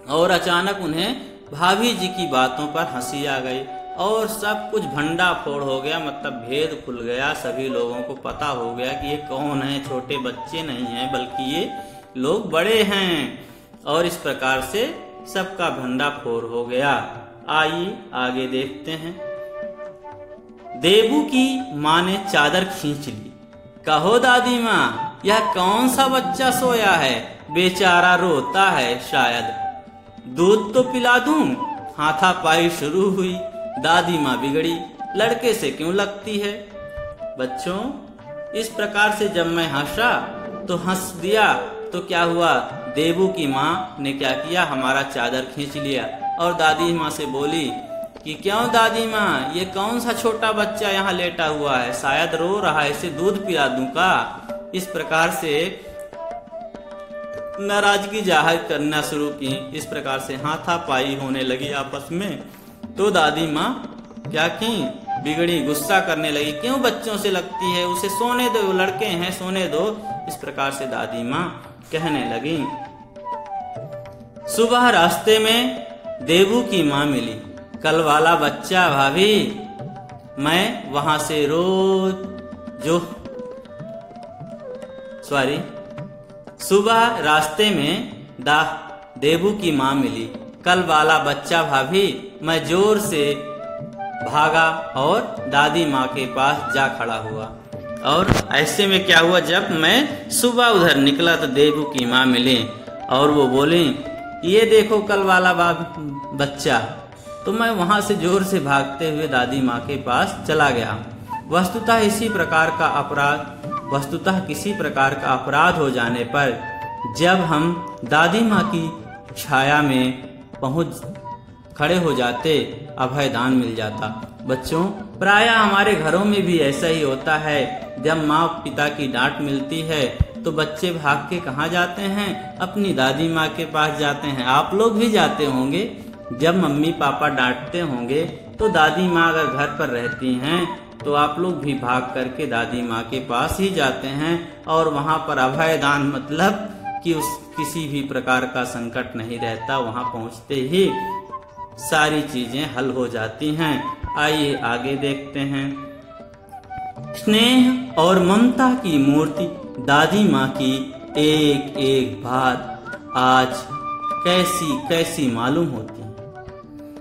और अचानक उन्हें भाभी जी की बातों पर हंसी आ गई और सब कुछ भंडाफोड़ हो गया, मतलब भेद खुल गया। सभी लोगों को पता हो गया कि ये कौन है, छोटे बच्चे नहीं हैं बल्कि ये लोग बड़े हैं। और इस प्रकार से सबका भंडाफोड़ हो गया। आइए आगे देखते हैं। देबू की माँ ने चादर खींच ली। कहो दादी माँ, यह कौन सा बच्चा सोया है, बेचारा रोता है शायद, दूध तो पिला दूं। हाथापाई शुरू हुई। दादी माँ बिगड़ी, लड़के से क्यों लगती है। बच्चों, इस प्रकार से जब मैं हंसा तो हंस दिया तो क्या हुआ, देबू की माँ ने क्या किया, हमारा चादर खींच लिया और दादी माँ से बोली कि क्यों दादी माँ, ये कौन सा छोटा बच्चा यहाँ लेटा हुआ है, शायद रो रहा है, इसे दूध पिला दूं का। इस प्रकार से नाराजगी जाहिर करना शुरू की। इस प्रकार से हाथापाई होने लगी आपस में। तो दादी माँ क्या की, बिगड़ी, गुस्सा करने लगी, क्यों बच्चों से लगती है, उसे सोने दो, लड़के हैं सोने दो। इस प्रकार से दादी माँ कहने लगी। सुबह रास्ते में देबू की माँ मिली। कल वाला बच्चा भाभी, मैं वहां से सुबह रास्ते में देबू की माँ मिली। कल वाला बच्चा भाभी, मैं जोर से भागा और दादी माँ के पास जा खड़ा हुआ। और ऐसे में क्या हुआ, जब मैं सुबह उधर निकला तो देबू की माँ मिली और वो बोली, ये देखो कल वाला बच्चा। तो मैं वहां से जोर से भागते हुए दादी माँ के पास चला गया। वस्तुतः किसी प्रकार का अपराध हो जाने पर जब हम दादी माँ की छाया में खड़े हो जाते, अभयदान मिल जाता। बच्चों, प्रायः हमारे घरों में भी ऐसा ही होता है। जब माँ पिता की डांट मिलती है तो बच्चे भाग के कहाँ जाते हैं, अपनी दादी माँ के पास जाते हैं। आप लोग भी जाते होंगे। जब मम्मी पापा डांटते होंगे तो दादी माँ अगर घर पर रहती हैं तो आप लोग भी भाग करके दादी माँ के पास ही जाते हैं और वहाँ पर अभयदान, मतलब कि किसी भी प्रकार का संकट नहीं रहता। वहाँ पहुँचते ही सारी चीजें हल हो जाती हैं। आइए आगे देखते हैं। स्नेह और ममता की मूर्ति दादी माँ की एक एक बात आज कैसी कैसी मालूम होती है।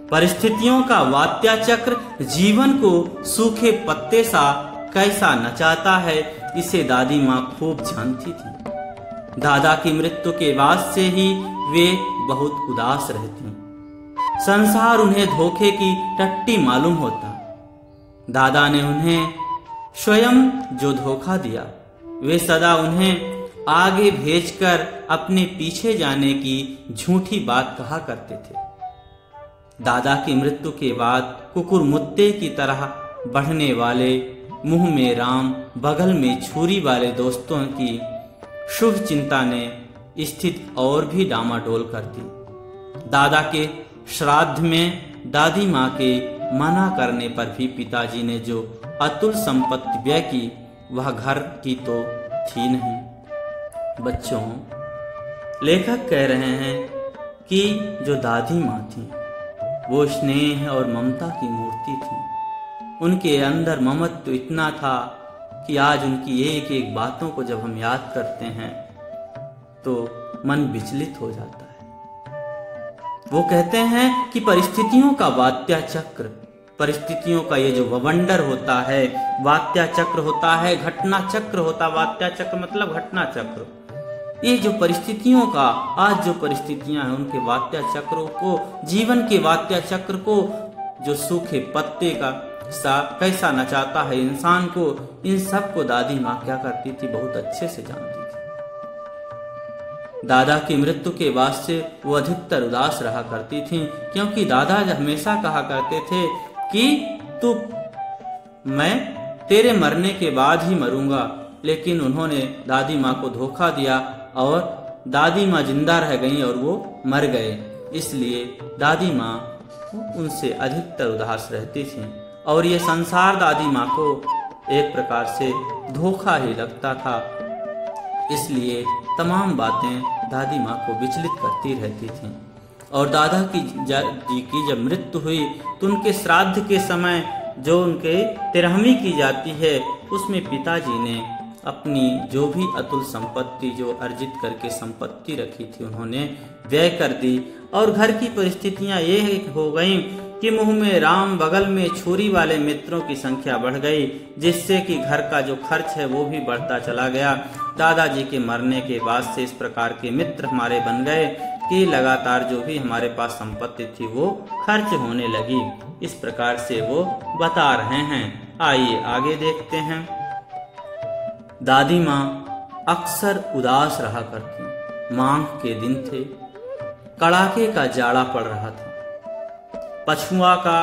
परिस्थितियों का वात्या चक्र जीवन को सूखे पत्ते सा कैसा नचाता है, इसे दादी माँ खूब जानती थी। दादा की मृत्यु के बाद से ही वे बहुत उदास रहती। संसार उन्हें धोखे की टट्टी मालूम होता। दादा ने उन्हें स्वयं जो धोखा दिया, वे सदा उन्हें आगे भेजकर अपने पीछे जाने की झूठी बात कहा करते थे। दादा की मृत्यु के बाद कुकुरमुत्ते की तरह बढ़ने वाले, मुंह में राम बगल में छुरी वाले दोस्तों की शुभ चिंता ने स्थिति और भी डामाडोल कर दी। दादा के श्राद्ध में दादी माँ के मना करने पर भी पिताजी ने जो अतुल संपत्ति व्यय की वह घर की तो थी नहीं। बच्चों, लेखक कह रहे हैं कि जो दादी माँ थी वो स्नेह और ममता की मूर्ति थी। उनके अंदर ममत्व तो इतना था कि आज उनकी एक एक बातों को जब हम याद करते हैं तो मन विचलित हो जाता है। वो कहते हैं कि परिस्थितियों का वात्या चक्र, परिस्थितियों का ये जो ववंडर होता है, वात्या चक्र होता है, घटना चक्र होता है। वात्या चक्र मतलब घटना चक्र। ये जो परिस्थितियों का, आज जो परिस्थितियां हैं उनके वात्या चक्रों को, जीवन के वात्या चक्र को, जो सूखे पत्ते का सा कैसा नचाता है इंसान को, इन सब को दादी माँ क्या करती थी, बहुत अच्छे से जानती थी। दादा की मृत्यु के बाद से वो अधिकतर उदास रहा करती थी, क्योंकि दादा हमेशा कहा करते थे कि मैं तेरे मरने के बाद ही मरूंगा। लेकिन उन्होंने दादी माँ को धोखा दिया और दादी माँ जिंदा रह गईं और वो मर गए। इसलिए दादी माँ उनसे अधिकतर उदास रहती थी और ये संसार दादी माँ को एक प्रकार से धोखा ही लगता था। इसलिए तमाम बातें दादी माँ को विचलित करती रहती थीं। और दादा जी की जब मृत्यु हुई तो उनके श्राद्ध के समय जो उनके तिरहमी की जाती है उसमें पिताजी ने अपनी जो भी अतुल संपत्ति, जो अर्जित करके संपत्ति रखी थी, उन्होंने व्यय कर दी। और घर की परिस्थितियां ये हो गईं कि मुंह में राम बगल में छुरी वाले मित्रों की संख्या बढ़ गई, जिससे कि घर का जो खर्च है वो भी बढ़ता चला गया। दादाजी के मरने के बाद से इस प्रकार के मित्र हमारे बन गए कि लगातार जो भी हमारे पास संपत्ति थी वो खर्च होने लगी। इस प्रकार से वो बता रहे हैं। आइए आगे देखते हैं। दादी माँ अक्सर उदास रहा करती। माघ के दिन थे, कड़ाके का जाड़ा पड़ रहा था। पछुआ का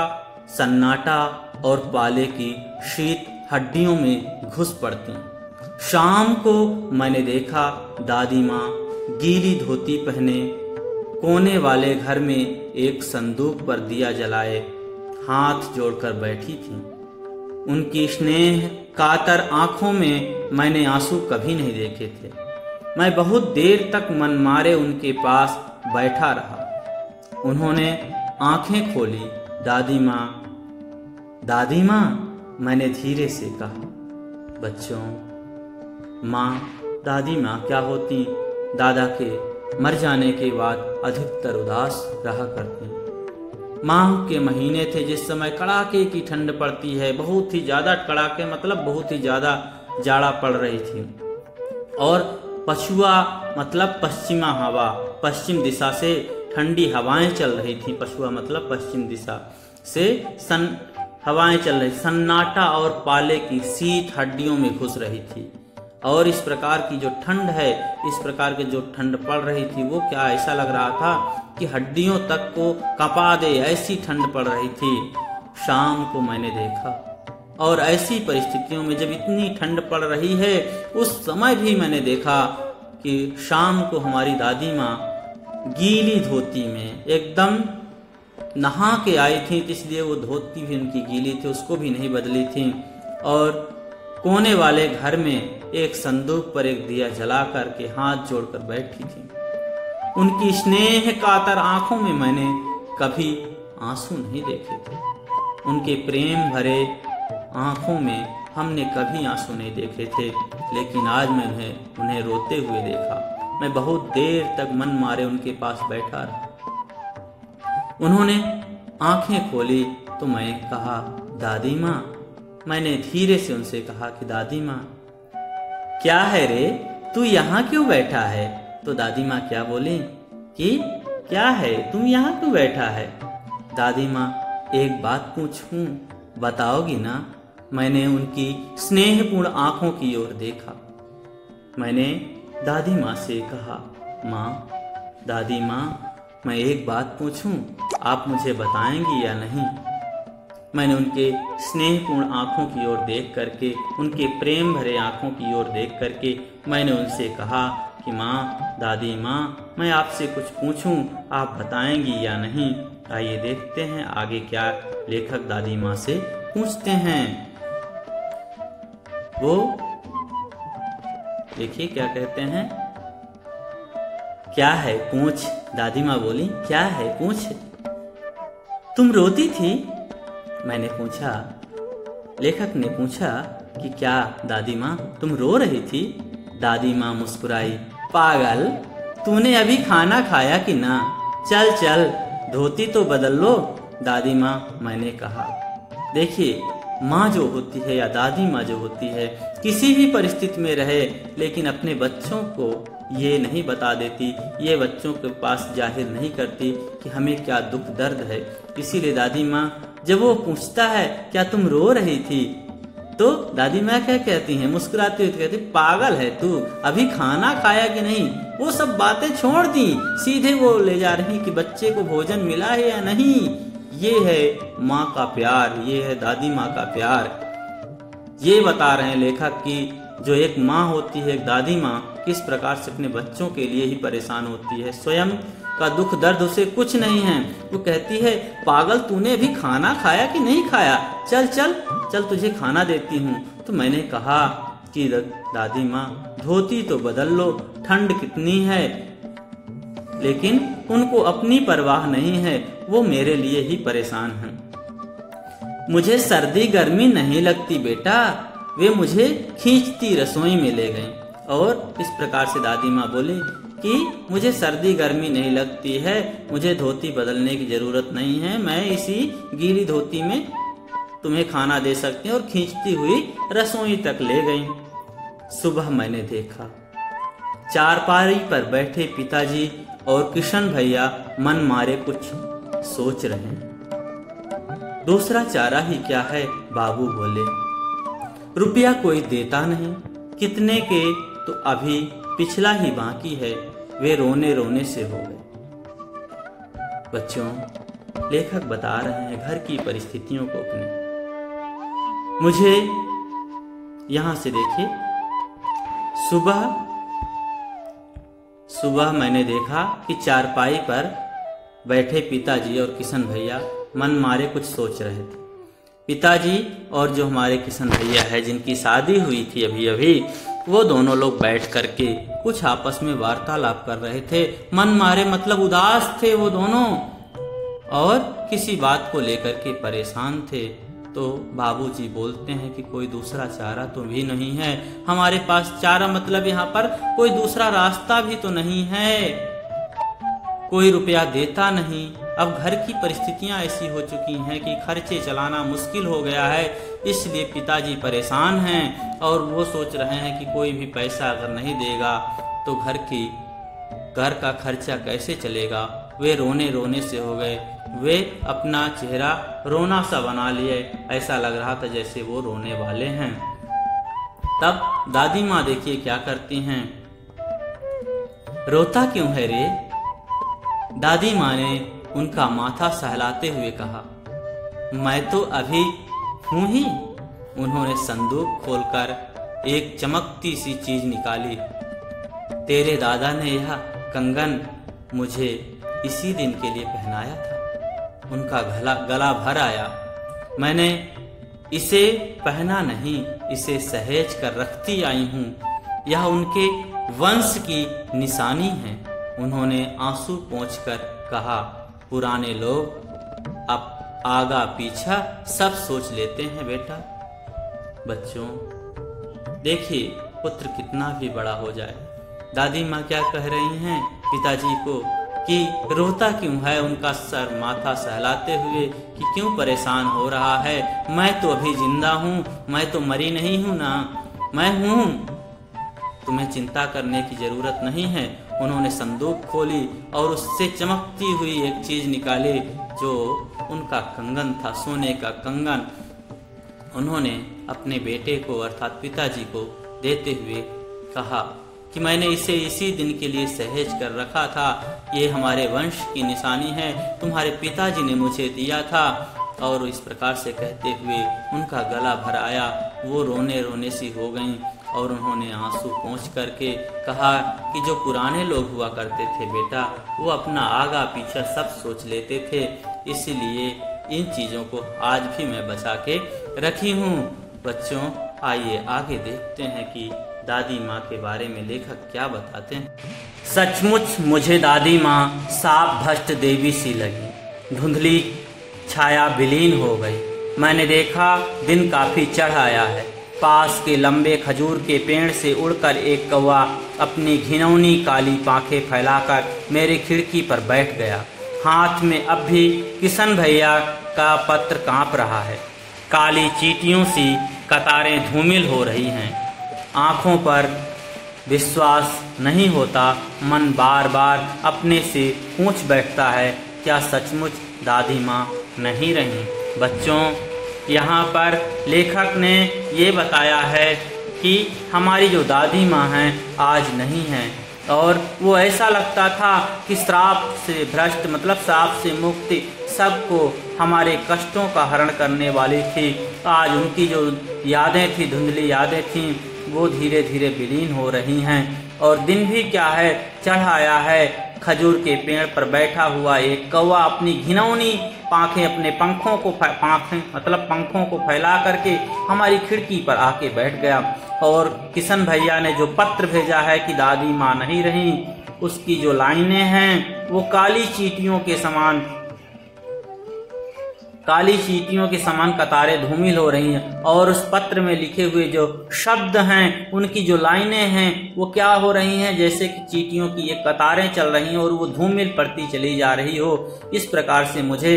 सन्नाटा और पाले की शीत हड्डियों में घुस पड़ती। शाम को मैंने देखा दादी माँ गीली धोती पहने कोने वाले घर में एक संदूक पर दिया जलाए हाथ जोड़कर बैठी थी। उनकी स्नेह कातर आंखों में मैंने आंसू कभी नहीं देखे थे। मैं बहुत देर तक मन मारे उनके पास बैठा रहा। उन्होंने आंखें खोली। दादी माँ, मैंने धीरे से कहा। बच्चों, माँ, दादी माँ क्या होती, दादा के मर जाने के बाद अधिकतर उदास रहा करती। माह के महीने थे जिस समय कड़ाके की ठंड पड़ती है, बहुत ही ज्यादा कड़ाके मतलब बहुत ही ज्यादा जाड़ा पड़ रही थी। और पछुआ मतलब पश्चिमा हवा, पश्चिम दिशा से ठंडी हवाएं चल रही थी। पछुआ मतलब पश्चिम दिशा से हवाएं चल रही, सन्नाटा और पाले की शीत हड्डियों में घुस रही थी। और इस प्रकार की जो ठंड है, इस प्रकार की जो ठंड पड़ रही थी वो क्या ऐसा लग रहा था कि हड्डियों तक को कपा दे, ऐसी ठंड पड़ रही थी। शाम को मैंने देखा और ऐसी परिस्थितियों में जब इतनी ठंड पड़ रही है उस समय भी मैंने देखा कि शाम को हमारी दादी माँ गीली धोती में एकदम नहा के आई थी, इसलिए वो धोती भी उनकी गीली थी, उसको भी नहीं बदली थी। और कोने वाले घर में एक संदूक पर एक दिया जला करके हाथ जोड़कर बैठी थी। उनकी स्नेह कातर आंखों में मैंने कभी आंसू नहीं देखे थे। उनके प्रेम भरे आंखों में हमने कभी आंसू नहीं देखे थे। लेकिन आज मैंने उन्हें रोते हुए देखा। मैं बहुत देर तक मन मारे उनके पास बैठा रहा। उन्होंने आंखें खोली तो मैं कहा, दादी माँ। मैंने धीरे से उनसे कहा कि दादी माँ, क्या है रे, तू यहाँ क्यों बैठा है? तो दादी माँ क्या बोली कि क्या है, तुम यहाँ क्यों बैठा है? दादी माँ, एक बात पूछूं, बताओगी ना? मैंने उनकी स्नेहपूर्ण आंखों की ओर देखा। मैंने दादी माँ से कहा, माँ, दादी माँ, मैं एक बात पूछूं, आप मुझे बताएंगी या नहीं? मैंने उनके स्नेहपूर्ण आंखों की ओर देख करके, उनके प्रेम भरे आंखों की ओर देख करके मैंने उनसे कहा कि माँ, दादी माँ, मैं आपसे कुछ पूछूं, आप बताएंगी या नहीं? आइए देखते हैं आगे क्या लेखक दादी माँ से पूछते हैं। वो देखिए क्या कहते हैं। क्या है पूछ? दादी माँ बोली, क्या है पूछ? तुम रोती थी? मैंने पूछा। लेखक ने पूछा कि क्या दादी माँ तुम रो रही थी? दादी माँ मुस्कुराई, पागल, तूने अभी खाना खाया कि ना? चल चल धोती तो बदल लो। दादी माँ, मैंने कहा। देखिए, माँ जो होती है या दादी माँ जो होती है, किसी भी परिस्थिति में रहे लेकिन अपने बच्चों को ये नहीं बता देती, ये बच्चों के पास जाहिर नहीं करती कि हमें क्या दुख दर्द है। इसीलिए दादी माँ जब वो पूछता है क्या तुम रो रही थी, तो दादी माँ क्या कहती हैं? मुस्कुराती हुई कहती, पागल है तू, अभी खाना खाया कि नहीं? वो सब बातें छोड़ दी, सीधे वो ले जा रही कि बच्चे को भोजन मिला है या नहीं। ये है माँ का प्यार, ये है दादी माँ का प्यार। ये बता रहे हैं लेखक कि जो एक माँ होती है, एक दादी माँ, किस प्रकार से अपने बच्चों के लिए ही परेशान होती है। स्वयं का दुख दर्द उसे कुछ नहीं है। वो कहती है, पागल, तूने अभी खाना खाया कि नहीं खाया? चल चल चल तुझे खाना देती हूँ। तो मैंने कहा कि दादी माँ धोती तो बदल लो, ठंड कितनी है। लेकिन उनको अपनी परवाह नहीं है, वो मेरे लिए ही परेशान हैं। मुझे सर्दी गर्मी नहीं लगती बेटा। वे मुझे खींचती रसोई में ले गईं और इस प्रकार से दादी माँ बोली कि मुझे सर्दी गर्मी नहीं लगती है, मुझे धोती बदलने की जरूरत नहीं है, मैं इसी गीली धोती में तुम्हें खाना दे सकती हूँ। और खींचती हुई रसोई तक ले गईं। सुबह मैंने देखा चारपाई पर बैठे पिताजी और किशन भैया मन मारे कुछ सोच रहे हैं। दूसरा चारा ही क्या है, बाबू बोले। रुपया कोई देता नहीं, कितने के तो अभी पिछला ही बाकी है। वे रोने रोने से हो गए। बच्चों, लेखक बता रहे हैं घर की परिस्थितियों को अपने। मुझे यहां से देखिए, सुबह मैंने देखा कि चारपाई पर बैठे पिताजी और किशन भैया मन मारे कुछ सोच रहे थे। पिताजी और जो हमारे किशन भैया है, जिनकी शादी हुई थी अभी अभी, वो दोनों लोग बैठ करके कुछ आपस में वार्तालाप कर रहे थे। मन मारे मतलब उदास थे वो दोनों और किसी बात को लेकर के परेशान थे। तो बाबूजी बोलते हैं कि कोई दूसरा चारा तो भी नहीं है हमारे पास। चारा मतलब यहाँ पर कोई दूसरा रास्ता भी तो नहीं है, कोई रुपया देता नहीं। अब घर की परिस्थितियां ऐसी हो चुकी हैं कि खर्चे चलाना मुश्किल हो गया है, इसलिए पिताजी परेशान हैं और वो सोच रहे हैं कि कोई भी पैसा अगर नहीं देगा तो घर का खर्चा कैसे चलेगा। वे रोने रोने से हो गए। वे अपना चेहरा रोना सा बना लिए, ऐसा लग रहा था जैसे वो रोने वाले हैं। तब दादी माँ देखिए क्या करती हैं। रोता क्यों है रे? दादी माँ ने उनका माथा सहलाते हुए कहा, मैं तो अभी हूं ही। उन्होंने संदूक खोलकर एक चमकती सी चीज निकाली। तेरे दादा ने यह कंगन मुझे इसी दिन के लिए पहनाया था। उनका गला भर आया। मैंने इसे पहना नहीं, इसे सहेज कर रखती आई हूँ। यह उनके वंश की निशानी है। उन्होंने आंसू पोंछकर कहा, पुराने लोग अब आगा पीछा सब सोच लेते हैं बेटा। बच्चों देखिए, पुत्र कितना भी बड़ा हो जाए, दादी माँ क्या कह रही हैं पिताजी को कि रोता क्यों है, उनका सर माथा सहलाते हुए कि क्यों परेशान हो रहा है। मैं तो अभी जिंदा हूँ, मैं तो मरी नहीं हूँ ना, मैं हूँ, तुम्हें चिंता करने की जरूरत नहीं है। उन्होंने संदूक खोली और उससे चमकती हुई एक चीज निकाली जो उनका कंगन था, सोने का कंगन। उन्होंने अपने बेटे को अर्थात पिताजी को देते हुए कहा कि मैंने इसे इसी दिन के लिए सहेज कर रखा था। ये हमारे वंश की निशानी है, तुम्हारे पिताजी ने मुझे दिया था। और इस प्रकार से कहते हुए उनका गला भर आया। वो रोने रोने सी हो गईं। और उन्होंने आंसू पोंछ करके कहा कि जो पुराने लोग हुआ करते थे बेटा, वो अपना आगा पीछा सब सोच लेते थे, इसीलिए इन चीज़ों को आज भी मैं बचा के रखी हूँ। बच्चों, आइए आगे देखते हैं कि दादी माँ के बारे में लेखक क्या बताते हैं। सचमुच मुझे दादी माँ साफ भ्रष्ट देवी सी लगी। धुंधली छाया विलीन हो गई। मैंने देखा दिन काफी चढ़ आया है। पास के लंबे खजूर के पेड़ से उड़कर एक कौवा अपनी घिनौनी काली पांखें फैलाकर मेरी खिड़की पर बैठ गया। हाथ में अब भी किशन भैया का पत्र कांप रहा है। काली चींटियों सी कतारें धूमिल हो रही हैं। आंखों पर विश्वास नहीं होता। मन बार बार अपने से पूछ बैठता है, क्या सचमुच दादी माँ नहीं रही? बच्चों, यहाँ पर लेखक ने ये बताया है कि हमारी जो दादी माँ हैं आज नहीं हैं, और वो ऐसा लगता था कि श्राप से भ्रष्ट मतलब श्राप से मुक्ति, सबको हमारे कष्टों का हरण करने वाली थी। आज उनकी जो यादें थी, धुंधली यादें थीं, वो धीरे धीरे विलीन हो रही हैं। और दिन भी क्या है, चढ़ आया है। खजूर के पेड़ पर बैठा हुआ एक कौवा अपनी घिनौनी पांखें, अपने पंखों को फैला करके हमारी खिड़की पर आके बैठ गया। और किशन भैया ने जो पत्र भेजा है कि दादी माँ नहीं रही, उसकी जो लाइनें हैं वो काली चींटियों के समान कतारें धूमिल हो रही हैं। और उस पत्र में लिखे हुए जो शब्द हैं, उनकी जो लाइनें हैं वो क्या हो रही हैं, जैसे कि चींटियों की ये कतारें चल रही हैं और वो धूमिल पड़ती चली जा रही हो। इस प्रकार से मुझे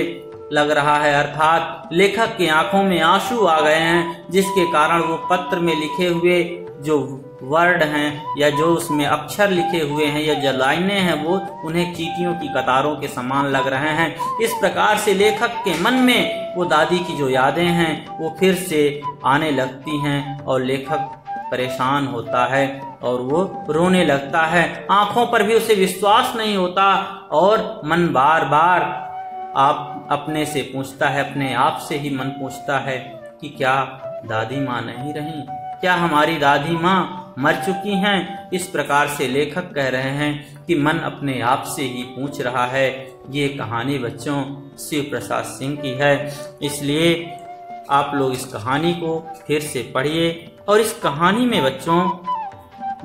लग रहा है, अर्थात लेखक की आंखों में आंसू आ गए हैं, जिसके कारण वो पत्र में लिखे हुए जो वर्ड हैं या जो उसमें अक्षर लिखे हुए हैं या जो लाइनें हैं वो उन्हें चींटियों की कतारों के समान लग रहे हैं। इस प्रकार से लेखक के मन में वो दादी की जो यादें हैं वो फिर से आने लगती हैं और लेखक परेशान होता है और वो रोने लगता है। आंखों पर भी उसे विश्वास नहीं होता और मन बार बार आप अपने से पूछता है, अपने आप से ही मन पूछता है कि क्या दादी माँ नहीं रही, क्या हमारी दादी माँ मर चुकी हैं? इस प्रकार से लेखक कह रहे हैं कि मन अपने आप से ही पूछ रहा है। ये कहानी बच्चों शिव प्रसाद सिंह की है, इसलिए आप लोग इस कहानी को फिर से पढ़िए। और इस कहानी में बच्चों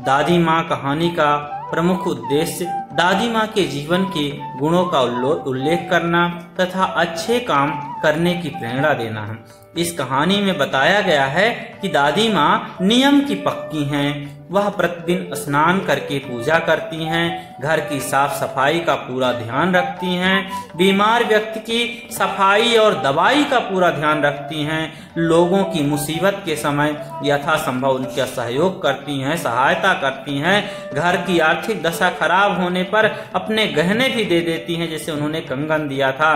दादी माँ कहानी का प्रमुख उद्देश्य दादी माँ के जीवन के गुणों का उल्लेख करना तथा अच्छे काम करने की प्रेरणा देना है। इस कहानी में बताया गया है कि दादी माँ नियम की पक्की हैं। वह प्रतिदिन स्नान करके पूजा करती हैं, घर की साफ सफाई का पूरा ध्यान रखती हैं, बीमार व्यक्ति की सफाई और दवाई का पूरा ध्यान रखती हैं, लोगों की मुसीबत के समय यथासंभव उनका सहयोग करती हैं, सहायता करती हैं, घर की आर्थिक दशा खराब होने पर अपने गहने भी दे देती हैं, जैसे उन्होंने कंगन दिया था।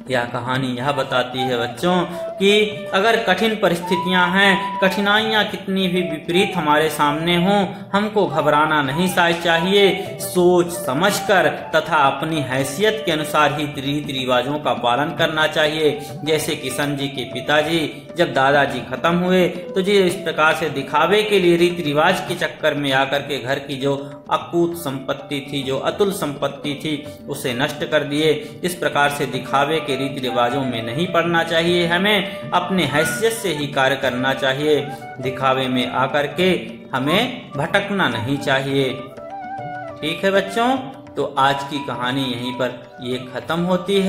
यह कहानी यह बताती है बच्चों कि अगर कठिन परिस्थितियां हैं, कठिनाइयां कितनी भी विपरीत हमारे सामने हों, हमको घबराना नहीं चाहिए। सोच समझकर तथा अपनी हैसियत के अनुसार ही रीति रिवाजों का पालन करना चाहिए। जैसे किशन जी के पिताजी जब दादाजी खत्म हुए तो जी इस प्रकार से दिखावे के लिए रीति रिवाज के चक्कर में आकर के घर की जो अकूत संपत्ति थी, जो अतुल संपत्ति थी, उसे नष्ट कर दिए। इस प्रकार से दिखावे के रीति रिवाजों में नहीं पड़ना चाहिए। हमें अपने हैसियत से ही कार्य करना चाहिए। दिखावे में आकर के हमें भटकना नहीं चाहिए। ठीक है बच्चों, तो आज की कहानी यहीं पर ये खत्म होती है।